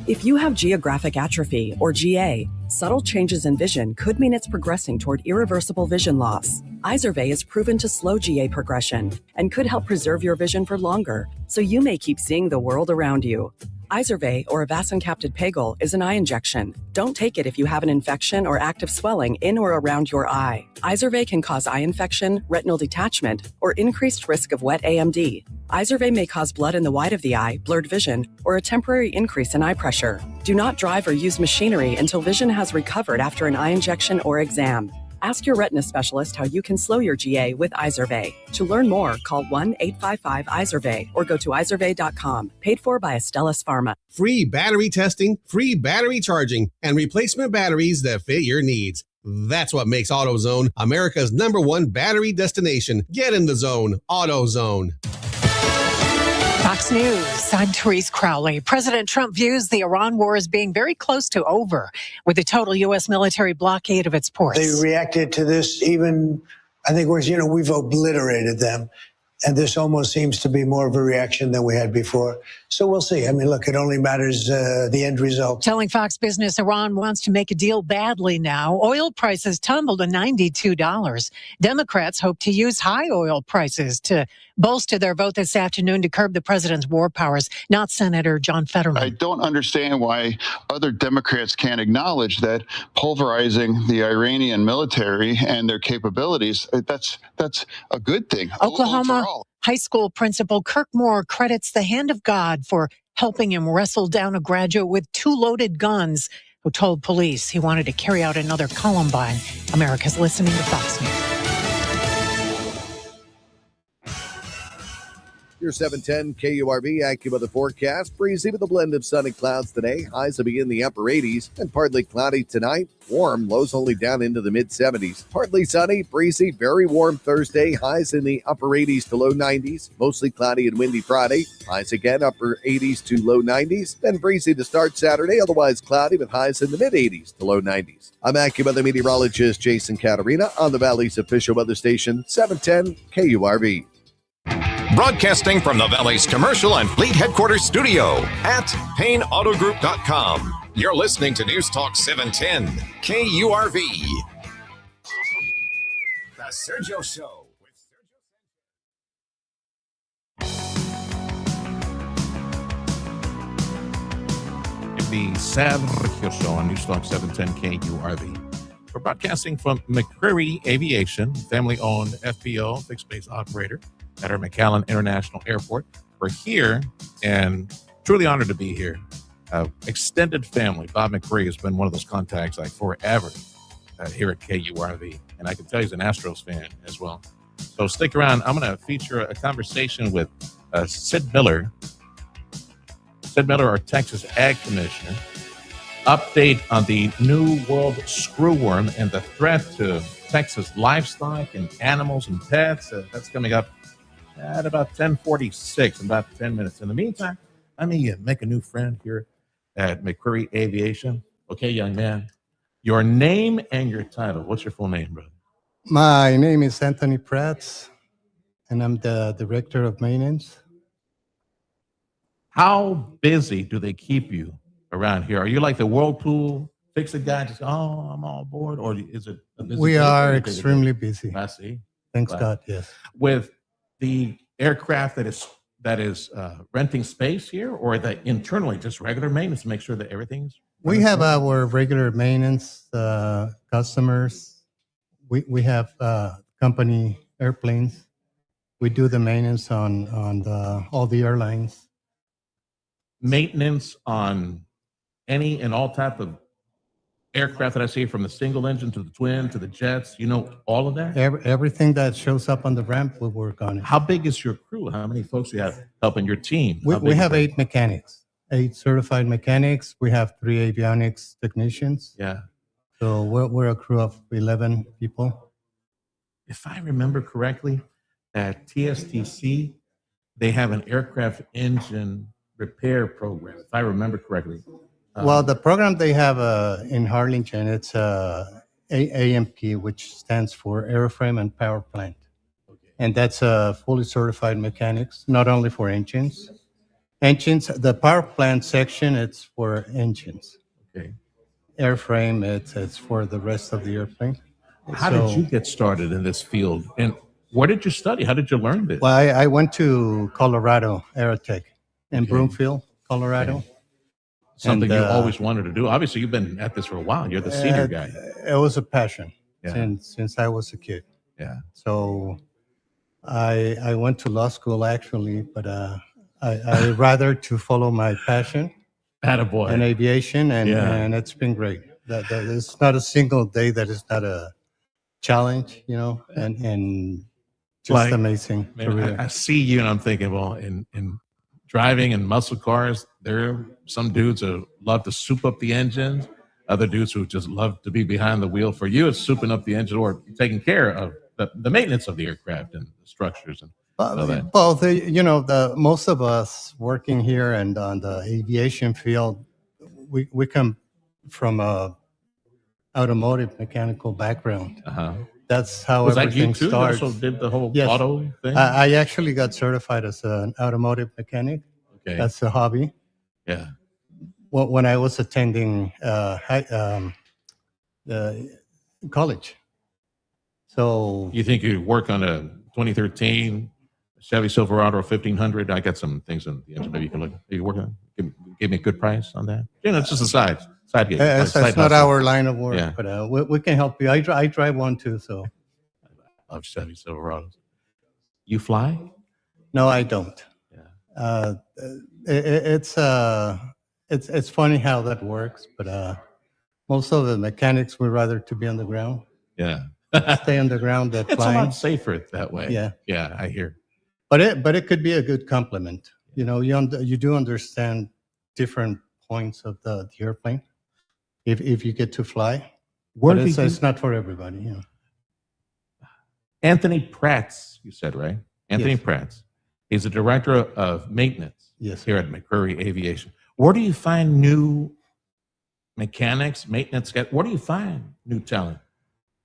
If you have geographic atrophy, or GA, subtle changes in vision could mean it's progressing toward irreversible vision loss. Izervay is proven to slow GA progression and could help preserve your vision for longer, so you may keep seeing the world around you. Izervay, or avacincaptad pegol, is an eye injection. Don't take it if you have an infection or active swelling in or around your eye. Izervay can cause eye infection, retinal detachment, or increased risk of wet AMD. Izervay may cause blood in the white of the eye, blurred vision, or a temporary increase in eye pressure. Do not drive or use machinery until vision has recovered after an eye injection or exam. Ask your retina specialist how you can slow your GA with Izervay. To learn more, call 1-855-IZERVAY or go to izervay.com. Paid for by Astellas Pharma. Free battery testing, free battery charging, and replacement batteries that fit your needs. That's what makes AutoZone America's #1 battery destination. Get in the zone. AutoZone. Fox News, I'm Therese Crowley. President Trump views the Iran war as being very close to over, with a total U.S. military blockade of its ports. They reacted to this even, I think, we've obliterated them. And this almost seems to be more of a reaction than we had before. So we'll see. I mean, look, it only matters the end result. Telling Fox Business Iran wants to make a deal badly now. Oil prices tumbled to $92. Democrats hope to use high oil prices to bolster their vote this afternoon to curb the president's war powers, not Senator John Fetterman. I don't understand why other Democrats can't acknowledge that pulverizing the Iranian military and their capabilities, that's a good thing. Oklahoma high school principal Kirk Moore credits the hand of God for helping him wrestle down a graduate with 2 loaded guns who told police he wanted to carry out another Columbine. America's listening to Fox News. Your 710 KURV AccuWeather forecast. Breezy with a blend of sun and clouds today. Highs will be in the upper 80s and partly cloudy tonight. Warm, lows only down into the mid-70s. Partly sunny, breezy, very warm Thursday. Highs in the upper 80s to low 90s. Mostly cloudy and windy Friday. Highs again upper 80s to low 90s. Then breezy to start Saturday. Otherwise cloudy with highs in the mid-80s to low 90s. I'm AccuWeather meteorologist Jason Caterina on the Valley's official weather station, 710 KURV. Broadcasting from the Valley's commercial and fleet headquarters studio at PayneAutoGroup.com. You're listening to News Talk 710 KURV. The Sergio Show. The Sergio Show on News Talk 710 KURV. We're broadcasting from McCreery Aviation, family-owned FBO, fixed-base operator at our McAllen International Airport. We're here and truly honored to be here. Extended family. Bob McCreery has been one of those contacts like forever here at KURV. And I can tell he's an Astros fan as well. So stick around. I'm going to feature a conversation with Sid Miller. Sid Miller, our Texas Ag Commissioner. Update on the New World screwworm and the threat to Texas livestock and animals and pets. That's coming up at about 10:46 in about 10 minutes. In the meantime, let me make a new friend here at McCreery Aviation. Okay, young man, your name and your title. What's your full name, brother? My name is Anthony Prats, and I'm the Director of Maintenance. How busy do they keep you around here? Are you like the Whirlpool fix-it guy, just, oh, I'm all board? Or is it a busy We place? are extremely busy. I see. Thanks Glad. God, yes. With the aircraft that is renting space here, or that internally just regular maintenance to make sure that everything's We have our regular maintenance customers. We have company airplanes. We do the maintenance on all the airlines. maintenance on any and all type of aircraft that I see, from the single engine to the twin to the jets, you know, all of that? Everything that shows up on the ramp, we work on it. How big is your crew? How many folks do you have helping your team? We have 8 mechanics, 8 certified mechanics. We have 3 avionics technicians. Yeah. So we're a crew of 11 people. If I remember correctly, at TSTC, they have an aircraft engine repair program, if I remember correctly. Well, the program they have in Harlingen, it's AMP, which stands for Airframe and Power Plant. And that's fully certified mechanics, not only for engines. The power plant section, it's for engines. Okay. Airframe, it's for the rest of the airplane. How did you get started in this field? And where did you study? How did you learn this? Well, I went to Colorado Aerotech in Broomfield, Colorado. Okay. Something And, you always wanted to do. Obviously, you've been at this for a while. You're the senior guy. It was a passion Yeah. since I was a kid. Yeah. So I went to law school actually, but I rather to follow my passion Attaboy. in aviation, and, Yeah. and it's been great. That it's not a single day that is not a challenge, and just Like, amazing man, career. I see you and I'm thinking, well, in driving and muscle cars, there are some dudes who love to soup up the engines, other dudes who just love to be behind the wheel. For you, it's souping up the engine or taking care of the maintenance of the aircraft and the structures and all that. Both, most of us working here and on the aviation field, we come from a automotive mechanical background. Uh-huh. That's how Was that everything you too? You starts. also did the whole Yes. auto thing? I actually got certified as an automotive mechanic. Okay. That's a hobby. Yeah. When I was attending college. So You think you work on a 2013 Chevy Silverado 1500? I got some things in the engine. Maybe you can look. Are you working on? Give me a good price on that. It's just a side gig. it's side not hustle. our line of work, Yeah. but we can help you. I drive one too, so. I love Chevy Silverados. You fly? No, I don't. It's funny how that works, but most of the mechanics would rather to be on the ground. Yeah. Stay on the ground than It's a flying. lot safer that way. Yeah. Yeah, I hear. But it could be a good complement. You do understand different points of the airplane if you get to fly. Where But did you- it's not for everybody. Anthony Pratt's, you said, right? Anthony Yes. Pratt's. He's the director of maintenance Yes. here at McCreery Aviation. Where do you find new mechanics, maintenance guys? Where do you find new talent?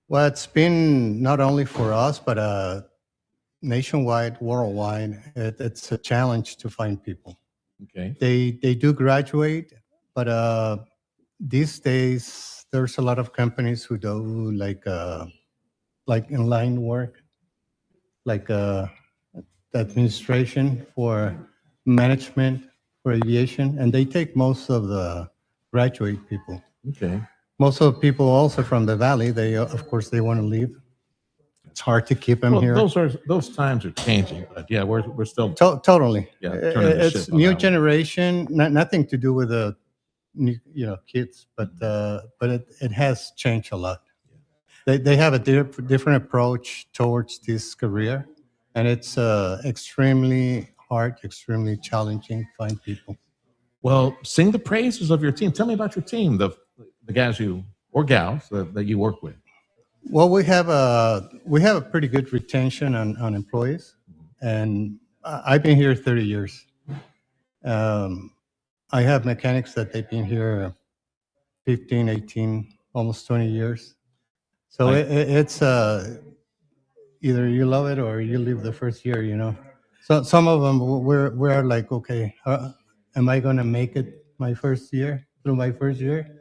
Well, it's been not only for us, but nationwide, worldwide. It's a challenge to find people. Okay. They do graduate, but these days there's a lot of companies who do like inline work, like administration for management for aviation, and they take most of the graduate people. Okay. Most of the people also from the valley, they of course they want to leave. It's hard to keep them Well, here. those times are changing, but yeah, we're still Totally. Yeah, turning the It's ship on new that one. generation. Nothing to do with the new, kids, but it has changed a lot. They have a different approach towards this career, and it's extremely hard, extremely challenging to find people. Well, sing the praises of your team. Tell me about your team, the guys or gals that you work with. Well, we have a pretty good retention on employees, and I've been here 30 years. I have mechanics that they've been here 15, 18, almost 20 years. So it's either you love it or you leave the first year. So some of them we're like, okay, am I going to make it through my first year?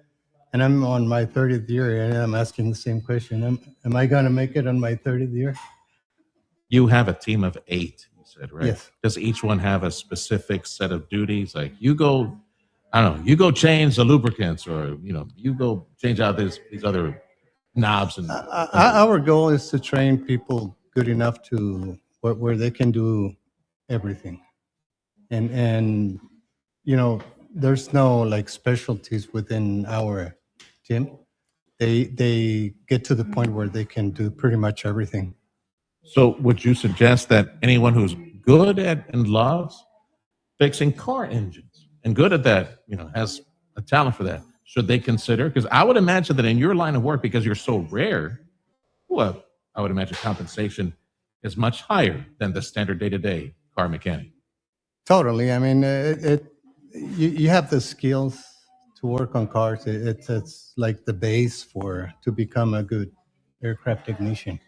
And I'm on my 30th year, and I'm asking the same question. Am I going to make it on my 30th year? You have a team of 8, you said, right? Yes. Does each one have a specific set of duties? Like you go change the lubricants, or you go change out these other knobs and Our goal is to train people good enough to where they can do everything, and there's no like specialties within our team. They get to the point where they can do pretty much everything. So would you suggest that anyone who's good at and loves fixing car engines and good at that, has a talent for that, should they consider? Because I would imagine that in your line of work, because you're so rare, well, I would imagine compensation is much higher than the standard day-to-day car mechanic. Totally. I mean, you have the skills to work on cars. It's like the base to become a good aircraft technician.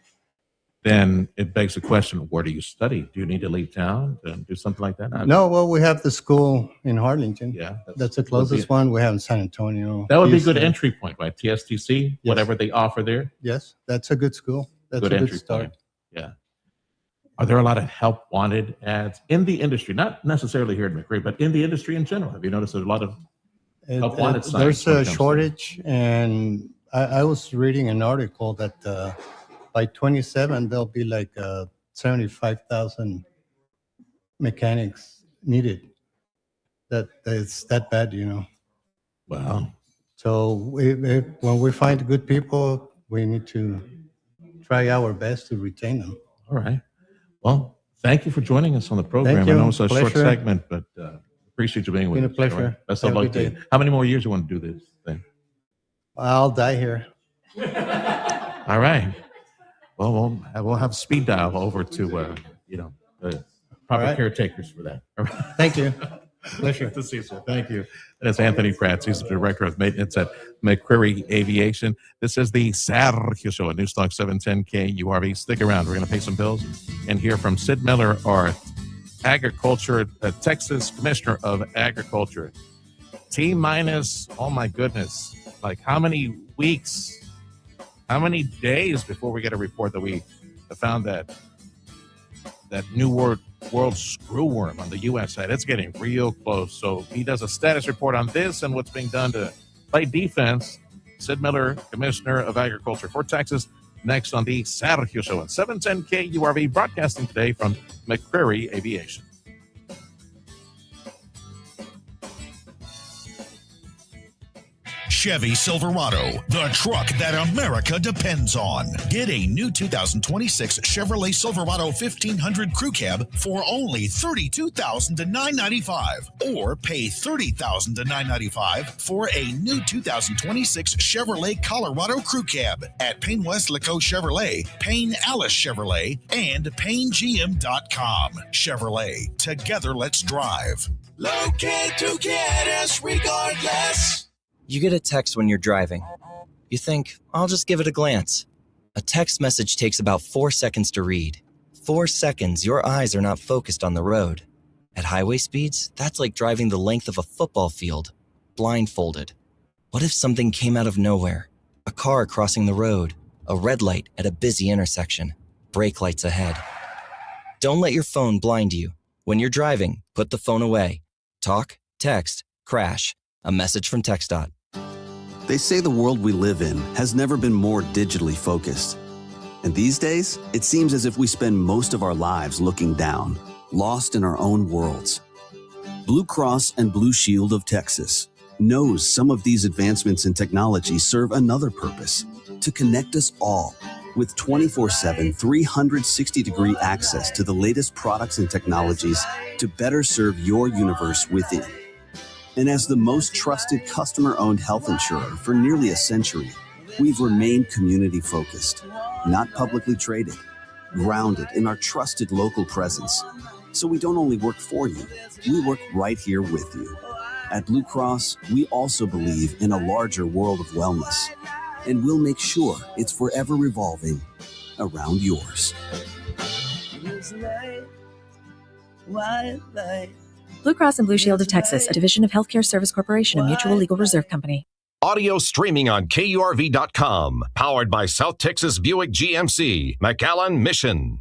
Then it begs the question, where do you study? Do you need to leave town to do something like that? No, well, we have the school in Harlingen. Yeah. That's the closest one. We have in San Antonio. That would be a good Houston. entry point, right? TSTC, whatever they offer there. Yes, that's a good school. That's Good a good entry start. point. Yeah. Are there a lot of help wanted ads in the industry? Not necessarily here at McCreery, but in the industry in general. Have you noticed there's a lot of help wanted signs? There's when it a comes to- shortage, and I was reading an article that by 27 there'll be like 75,000 mechanics needed. It's that bad, you know. Wow. So when we find good people, we need to try our best to retain them. All right. Well, thank you for joining us on the program. Thank you. I know it's a short Pleasure. segment, but appreciate you being with Been a us. pleasure. All right. Best Have of a luck good to you. day. How many more years you want to do this thing? I'll die here. All right. Well, we'll have speed dial over to the proper right. caretakers for that. All right. Thank you. Pleasure. Good to see you, sir. Thank you. And it's Anthony Pratt. He's the director of maintenance at McCreery Aviation. This is the Sergio Show at Newstalk 710 KURV. Stick around. We're going to pay some bills and hear from Sid Miller, our Texas Commissioner of Agriculture. T-minus, oh my goodness, like how many weeks, how many days before we get a report that we found that new world screwworm on the U.S. side? It's getting real close. So he does a status report on this and what's being done to play defense. Sid Miller, Commissioner of Agriculture for Texas, next on the Sergio Show at 710 KURV, broadcasting today from McCreery Aviation. Chevy Silverado, the truck that America depends on. Get a new 2026 Chevrolet Silverado 1500 Crew Cab for only $32,995, or pay $30,995 for a new 2026 Chevrolet Colorado Crew Cab at Payne West Laco Chevrolet, Payne Alice Chevrolet, and PayneGM.com. Chevrolet, together let's drive. Locate to get us regardless. You get a text when you're driving. You think, I'll just give it a glance. A text message takes about 4 seconds to read. 4 seconds, your eyes are not focused on the road. At highway speeds, that's like driving the length of a football field, blindfolded. What if something came out of nowhere? A car crossing the road, a red light at a busy intersection, brake lights ahead. Don't let your phone blind you. When you're driving, put the phone away. Talk, text, crash. A message from TxDOT. They say the world we live in has never been more digitally focused. And these days, it seems as if we spend most of our lives looking down, lost in our own worlds. Blue Cross and Blue Shield of Texas knows some of these advancements in technology serve another purpose: to connect us all with 24/7, 360-degree access to the latest products and technologies to better serve your universe within. And as the most trusted customer-owned health insurer for nearly a century, we've remained community-focused, not publicly traded, grounded in our trusted local presence. So we don't only work for you, we work right here with you. At Blue Cross, we also believe in a larger world of wellness, and we'll make sure it's forever revolving around yours. Blue Cross and Blue Shield of Texas, a division of Healthcare Service Corporation, a mutual legal reserve company. Audio streaming on KURV.com. Powered by South Texas Buick GMC, McAllen Mission.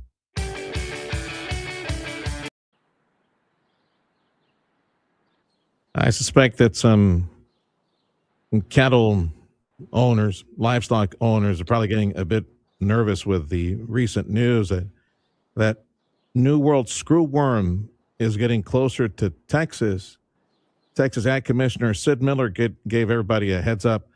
I suspect that some cattle owners, livestock owners, are probably getting a bit nervous with the recent news that New World screwworm is getting closer to Texas. Texas Ag Commissioner Sid Miller gave everybody a heads up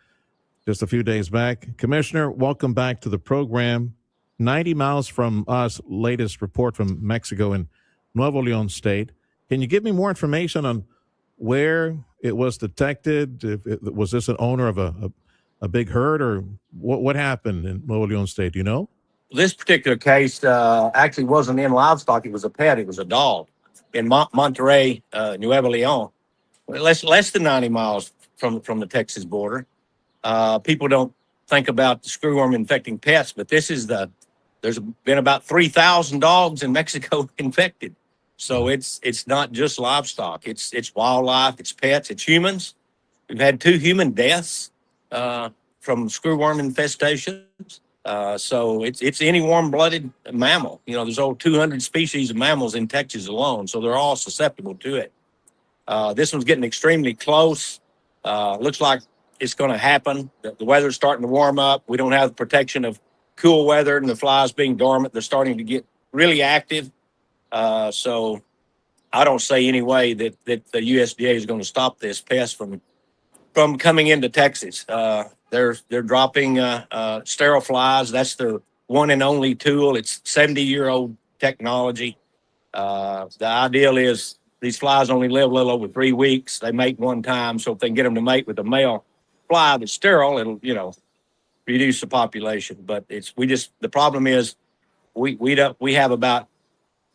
just a few days back. Commissioner, welcome back to the program. 90 miles from us, latest report from Mexico in Nuevo León State. Can you give me more information on where it was detected? Was this an owner of a big herd, or what happened in Nuevo León State? Do you know? This particular case actually wasn't in livestock. It was a pet. It was a dog in Monterrey, Nuevo León. Less than 90 miles from the Texas border. People don't think about the screwworm infecting pets, but there's been about 3,000 dogs in Mexico infected. So it's not just livestock. It's wildlife, it's pets, it's humans. We've had 2 human deaths from screwworm infestations. So it's any warm-blooded mammal. There's over 200 species of mammals in Texas alone, so they're all susceptible to it. This one's getting extremely close. Looks like it's going to happen. The weather's starting to warm up. We don't have the protection of cool weather and the flies being dormant. They're starting to get really active. So I don't see any way that the USDA is going to stop this pest from coming into Texas. They're dropping sterile flies. That's their one and only tool. It's 70-year-old technology. The ideal is these flies only live a little over 3 weeks. They mate one time, so if they can get them to mate with a male fly that's sterile, it'll reduce the population. But the problem is we have about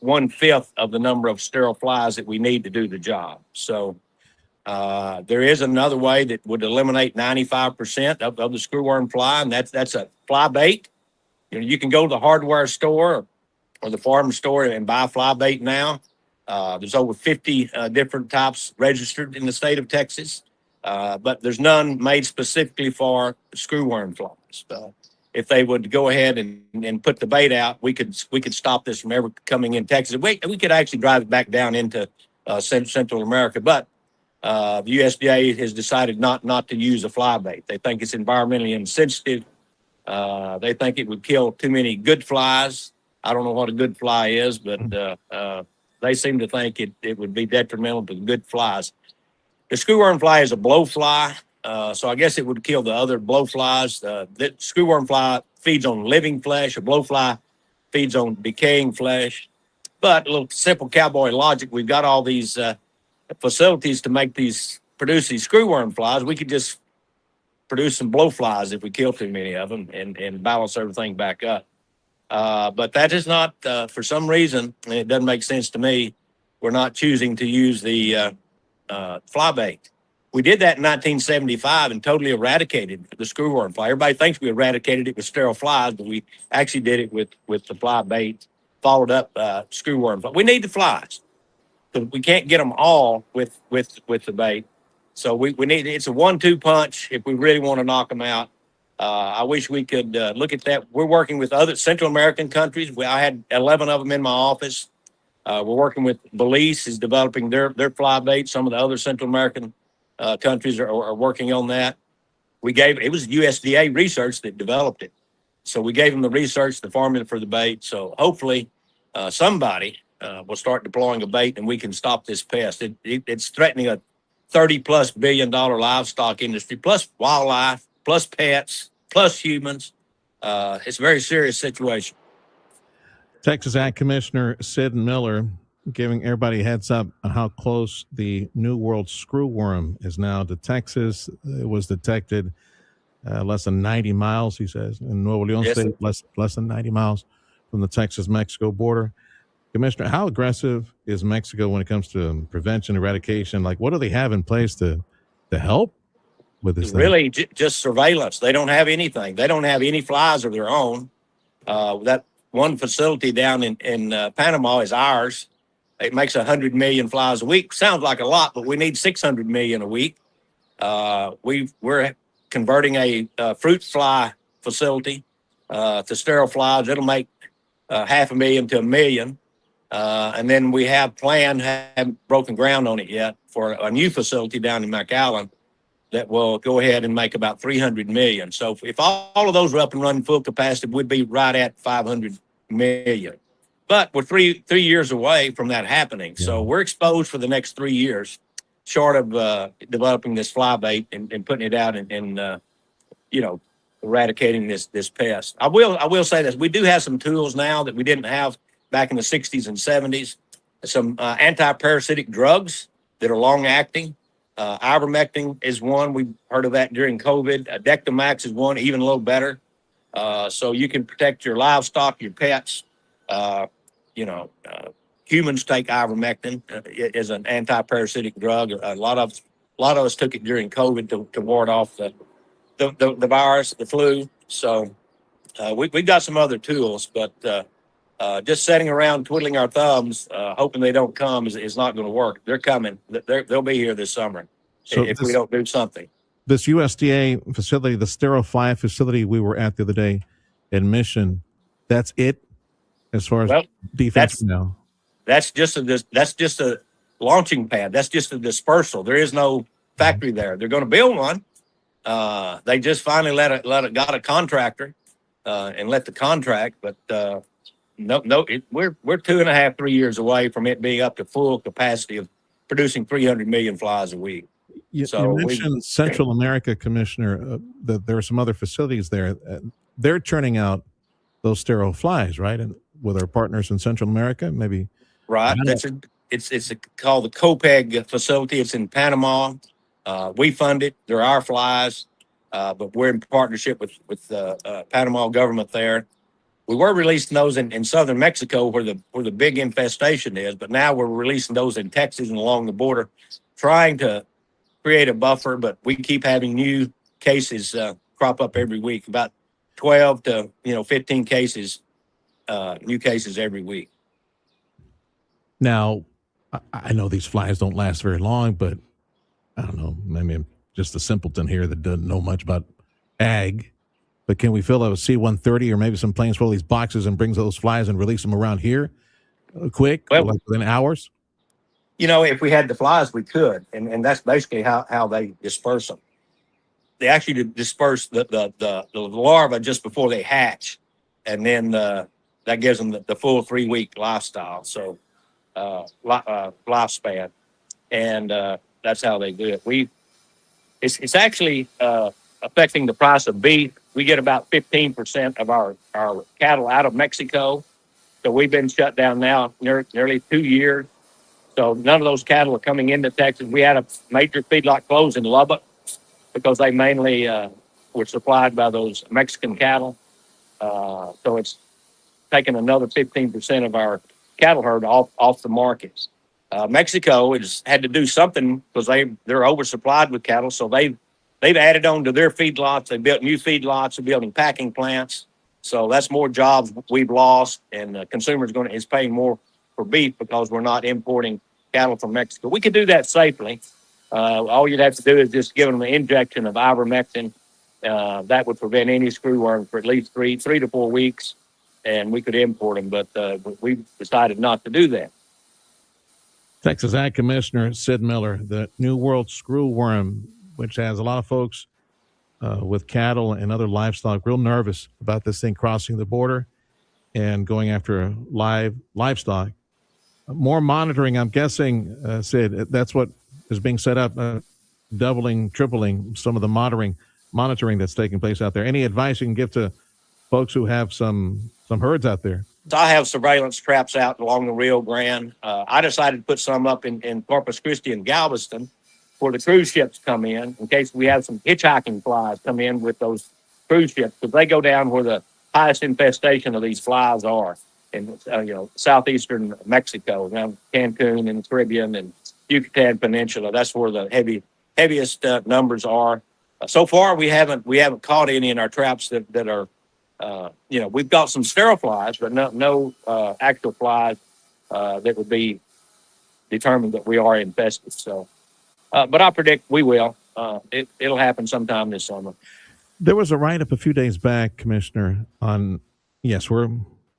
1/5 of the number of sterile flies that we need to do the job. So there is another way that would eliminate 95% of the screwworm fly, and that's a fly bait. You can go to the hardware store or the farm store and buy fly bait now. There's over 50 different types registered in the state of Texas, but there's none made specifically for screwworm flies. If they would go ahead and put the bait out, we could stop this from ever coming in Texas. We could actually drive it back down into Central America, but the USDA has decided not to use a fly bait. They think it's environmentally insensitive. They think it would kill too many good flies. I don't know what a good fly is, but they seem to think it would be detrimental to the good flies. The screwworm fly is a blowfly, so I guess it would kill the other blowflies. The screwworm fly feeds on living flesh. A blowfly feeds on decaying flesh. But a little simple cowboy logic, we've got all these facilities to produce these screwworm flies. We could just produce some blowflies if we kill too many of them and balance everything back up. But that is not, for some reason, and it doesn't make sense to me, we're not choosing to use the fly bait. We did that in 1975 and totally eradicated the screwworm fly. Everybody thinks we eradicated it with sterile flies, but we actually did it with the fly bait, followed up screwworm fly. We need the flies, but we can't get them all with the bait. So we need, it's a 1-2 punch if we really want to knock them out. I wish we could look at that. We're working with other Central American countries. I had 11 of them in my office. We're working with Belize is developing their fly bait. Some of the other Central American countries are working on that. It was USDA research that developed it. So we gave them the research, the formula for the bait. So hopefully somebody will start deploying a bait and we can stop this pest. It's threatening a $30+ billion livestock industry, plus wildlife, plus pets, plus humans. It's a very serious situation. Texas Ag Commissioner Sid Miller giving everybody a heads up on how close the New World screwworm is now to Texas. It was detected less than 90 miles, he says, in Nuevo León State, less than 90 miles from the Texas-Mexico border. Commissioner, how aggressive is Mexico when it comes to prevention, eradication? Like, what do they have in place to help with this thing? Really, just surveillance. They don't have anything. They don't have any flies of their own. That one facility down in Panama is ours. It makes 100 million flies a week. Sounds like a lot, but we need 600 million a week. We're converting a fruit fly facility to sterile flies. It'll make 500,000 to 1 million. And then we have haven't broken ground on it yet, for a new facility down in McAllen that will go ahead and make about 300 million. So if all of those are up and running full capacity, we'd be right at 500 million. But we're three years away from that happening. So we're exposed for the next 3 years, short of developing this fly bait and putting it out and eradicating this pest. I will say this: we do have some tools now that we didn't have back in the 60s and 70s. Some anti-parasitic drugs that are long-acting. Ivermectin is one. We heard of that during COVID. Dectomax is one, even a little better. So you can protect your livestock, your pets. Humans take ivermectin as an anti-parasitic drug. A lot of A lot of us took it during COVID to ward off the virus, the flu. So we've got some other tools, but just sitting around twiddling our thumbs, hoping they don't come is not going to work. They're coming. They'll be here this summer if we don't do something. This USDA facility, the sterile fly facility we were at the other day in Mission, that's it as far as defense now. That's just a launching pad. That's just a dispersal. There is no factory there. They're going to build one. They just finally got a contractor and let the contract, but we're 2.5, 3 years away from it being up to full capacity of producing 300 million flies a week. You mentioned Central America, Commissioner, that there are some other facilities there. They're churning out those sterile flies, right? And with our partners in Central America, maybe. Right. It's called the COPEG facility. It's in Panama. We fund it. They're our flies, but we're in partnership with the Panama government there. We were releasing those in southern Mexico where the big infestation is, but now we're releasing those in Texas and along the border, trying to create a buffer, but we keep having new cases crop up every week, about 12 to 15 cases, new cases every week. Now, I know these flies don't last very long, but I don't know, maybe I'm just a simpleton here that doesn't know much about ag, but can we fill a C-130 or maybe some planes full of these boxes and brings those flies and release them around here quick, like within hours? If we had the flies, we could, and that's basically how they disperse them. They actually disperse the larvae just before they hatch, and then that gives them the full 3-week lifestyle, so lifespan, and that's how they do it. It's actually affecting the price of beef. We get about 15% of our cattle out of Mexico, so we've been shut down now nearly 2 years. So none of those cattle are coming into Texas. We had a major feedlot close in Lubbock because they mainly were supplied by those Mexican cattle. So it's taken another 15% of our cattle herd off the markets. Mexico has had to do something because they're oversupplied with cattle. So they've added on to their feedlots. They built new feedlots. They're building packing plants. So that's more jobs we've lost, and the consumer is paying more for beef because we're not importing cattle from Mexico. We could do that safely. All you'd have to do is just give them an injection of ivermectin. That would prevent any screwworm for at least three to 4 weeks, and we could import them, but we decided not to do that. Texas Ag Commissioner Sid Miller, the New World screwworm, which has a lot of folks with cattle and other livestock real nervous about this thing crossing the border and going after livestock. More monitoring, I'm guessing, Sid, that's what is being set up, doubling, tripling some of the monitoring that's taking place out there. Any advice you can give to folks who have some herds out there? So I have surveillance traps out along the Rio Grande. I decided to put some up in Corpus Christi and Galveston where the cruise ships come in case we have some hitchhiking flies come in with those cruise ships, because they go down where the highest infestation of these flies are in southeastern Mexico, around Cancun and the Caribbean and Yucatan Peninsula. That's where the heaviest numbers are. So far, we haven't caught any in our traps that are, we've got some sterile flies, but no actual flies that would be determined that we are infested. So, but I predict we will. It'll happen sometime this summer. There was a write-up a few days back, Commissioner, on, yes, we're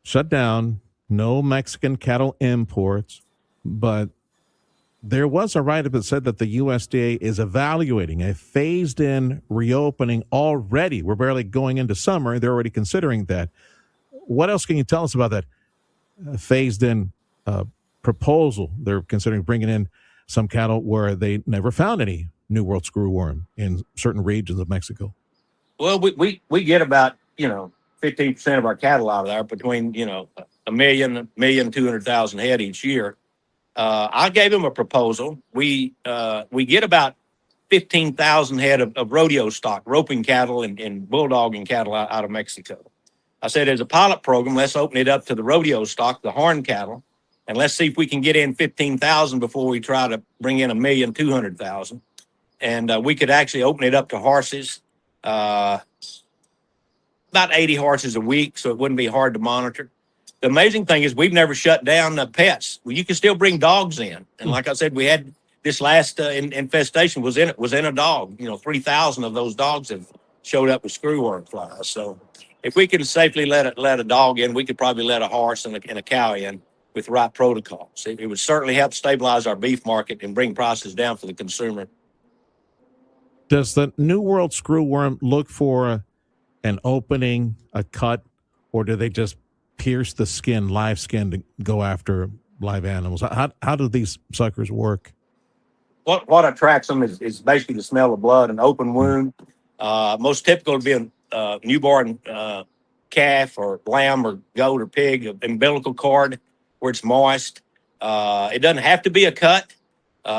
shut down, no Mexican cattle imports, but there was a write-up that said that the USDA is evaluating a phased-in reopening already. We're barely going into summer. They're already considering that. What else can you tell us about that phased-in proposal? They're considering bringing in some cattle where they never found any New World screwworm in certain regions of Mexico. Well, we get about 15% of our cattle out of there, between 1,200,000 head each year. I gave them a proposal. We get about 15,000 head of rodeo stock, roping cattle and bulldogging cattle out of Mexico. I said, as a pilot program, let's open it up to the rodeo stock, the horn cattle, and let's see if we can get in 15,000 before we try to bring in 1,200,000. and we could actually open it up to horses, about 80 horses a week, so it wouldn't be hard to monitor. The amazing thing is we've never shut down pets. Well, you can still bring dogs in, and like I said, we had this last infestation was in a dog. 3,000 of those dogs have showed up with screwworm flies. So if we can safely let a dog in, we could probably let a horse and a cow in with the right protocols. It would certainly help stabilize our beef market and bring prices down for the consumer. Does the New World screwworm look for an opening, a cut, or do they just pierce the skin, live skin, to go after live animals? How do these suckers work? What attracts them is basically the smell of blood, an open wound. Most typical would be a newborn calf or lamb or goat or pig, umbilical cord where it's moist. It doesn't have to be a cut.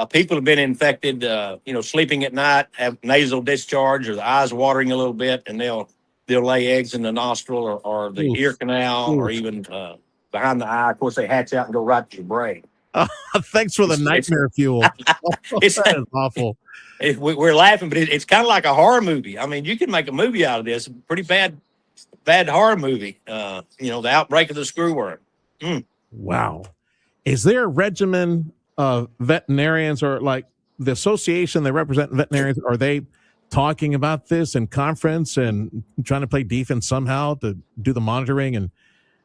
People have been infected, sleeping at night, have nasal discharge or the eyes watering a little bit, and they'll lay eggs in the nostril or the ear canal or even behind the eye. Of course, they hatch out and go right to your brain. Thanks for the nightmare fuel. That is awful. We're laughing, but it's kind of like a horror movie. I mean, you can make a movie out of this. Pretty bad horror movie. The outbreak of the screwworm. Wow. Is there a regimen of veterinarians, or like the association that represent veterinarians? Are they talking about this in conference and trying to play defense somehow to do the monitoring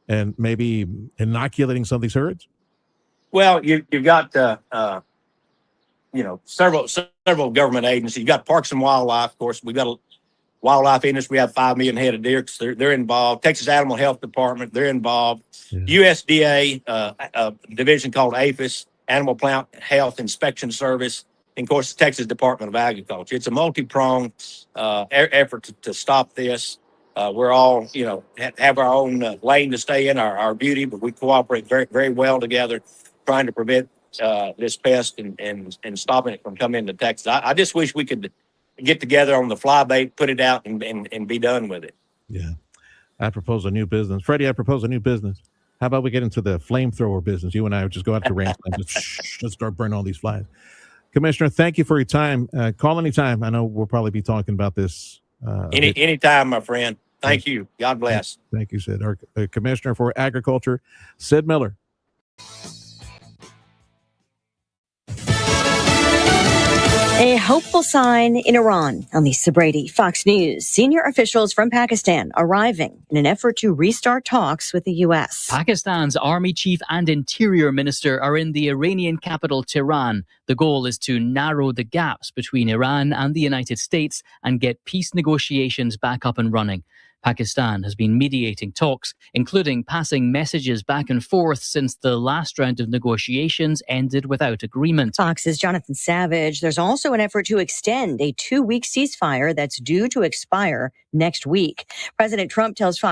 and maybe inoculating some of these herds? Well, you've got several government agencies. You've got Parks and Wildlife, of course. We've got a wildlife industry. We have 5 million head of deer because they're involved. Texas Animal Health Department, they're involved. USDA, a division called APHIS, Animal Plant Health Inspection Service, and of course, the Texas Department of Agriculture. It's a multi-pronged effort to stop this. We're all, have our own lane to stay in, our beauty, but we cooperate very, very well together, trying to prevent this pest and stopping it from coming into Texas. I just wish we could get together on the fly bait, put it out, and be done with it. Yeah. I propose a new business. Freddie, I propose a new business. How about we get into the flamethrower business? You and I would just go out to ranch and just start burning all these flies. Commissioner, thank you for your time. Call anytime. I know we'll probably be talking about this. Anytime, my friend. Thank you. God bless. Thank you, Sid. Our Commissioner for Agriculture, Sid Miller. A hopeful sign in Iran. On Lisa Brady, Fox News. Senior officials from Pakistan arriving in an effort to restart talks with the U.S. Pakistan's Army Chief and Interior Minister are in the Iranian capital, Tehran. The goal is to narrow the gaps between Iran and the United States and get peace negotiations back up and running. Pakistan has been mediating talks, including passing messages back and forth since the last round of negotiations ended without agreement. Fox's Jonathan Savage. There's also an effort to extend a 2-week ceasefire that's due to expire next week. President Trump tells Fox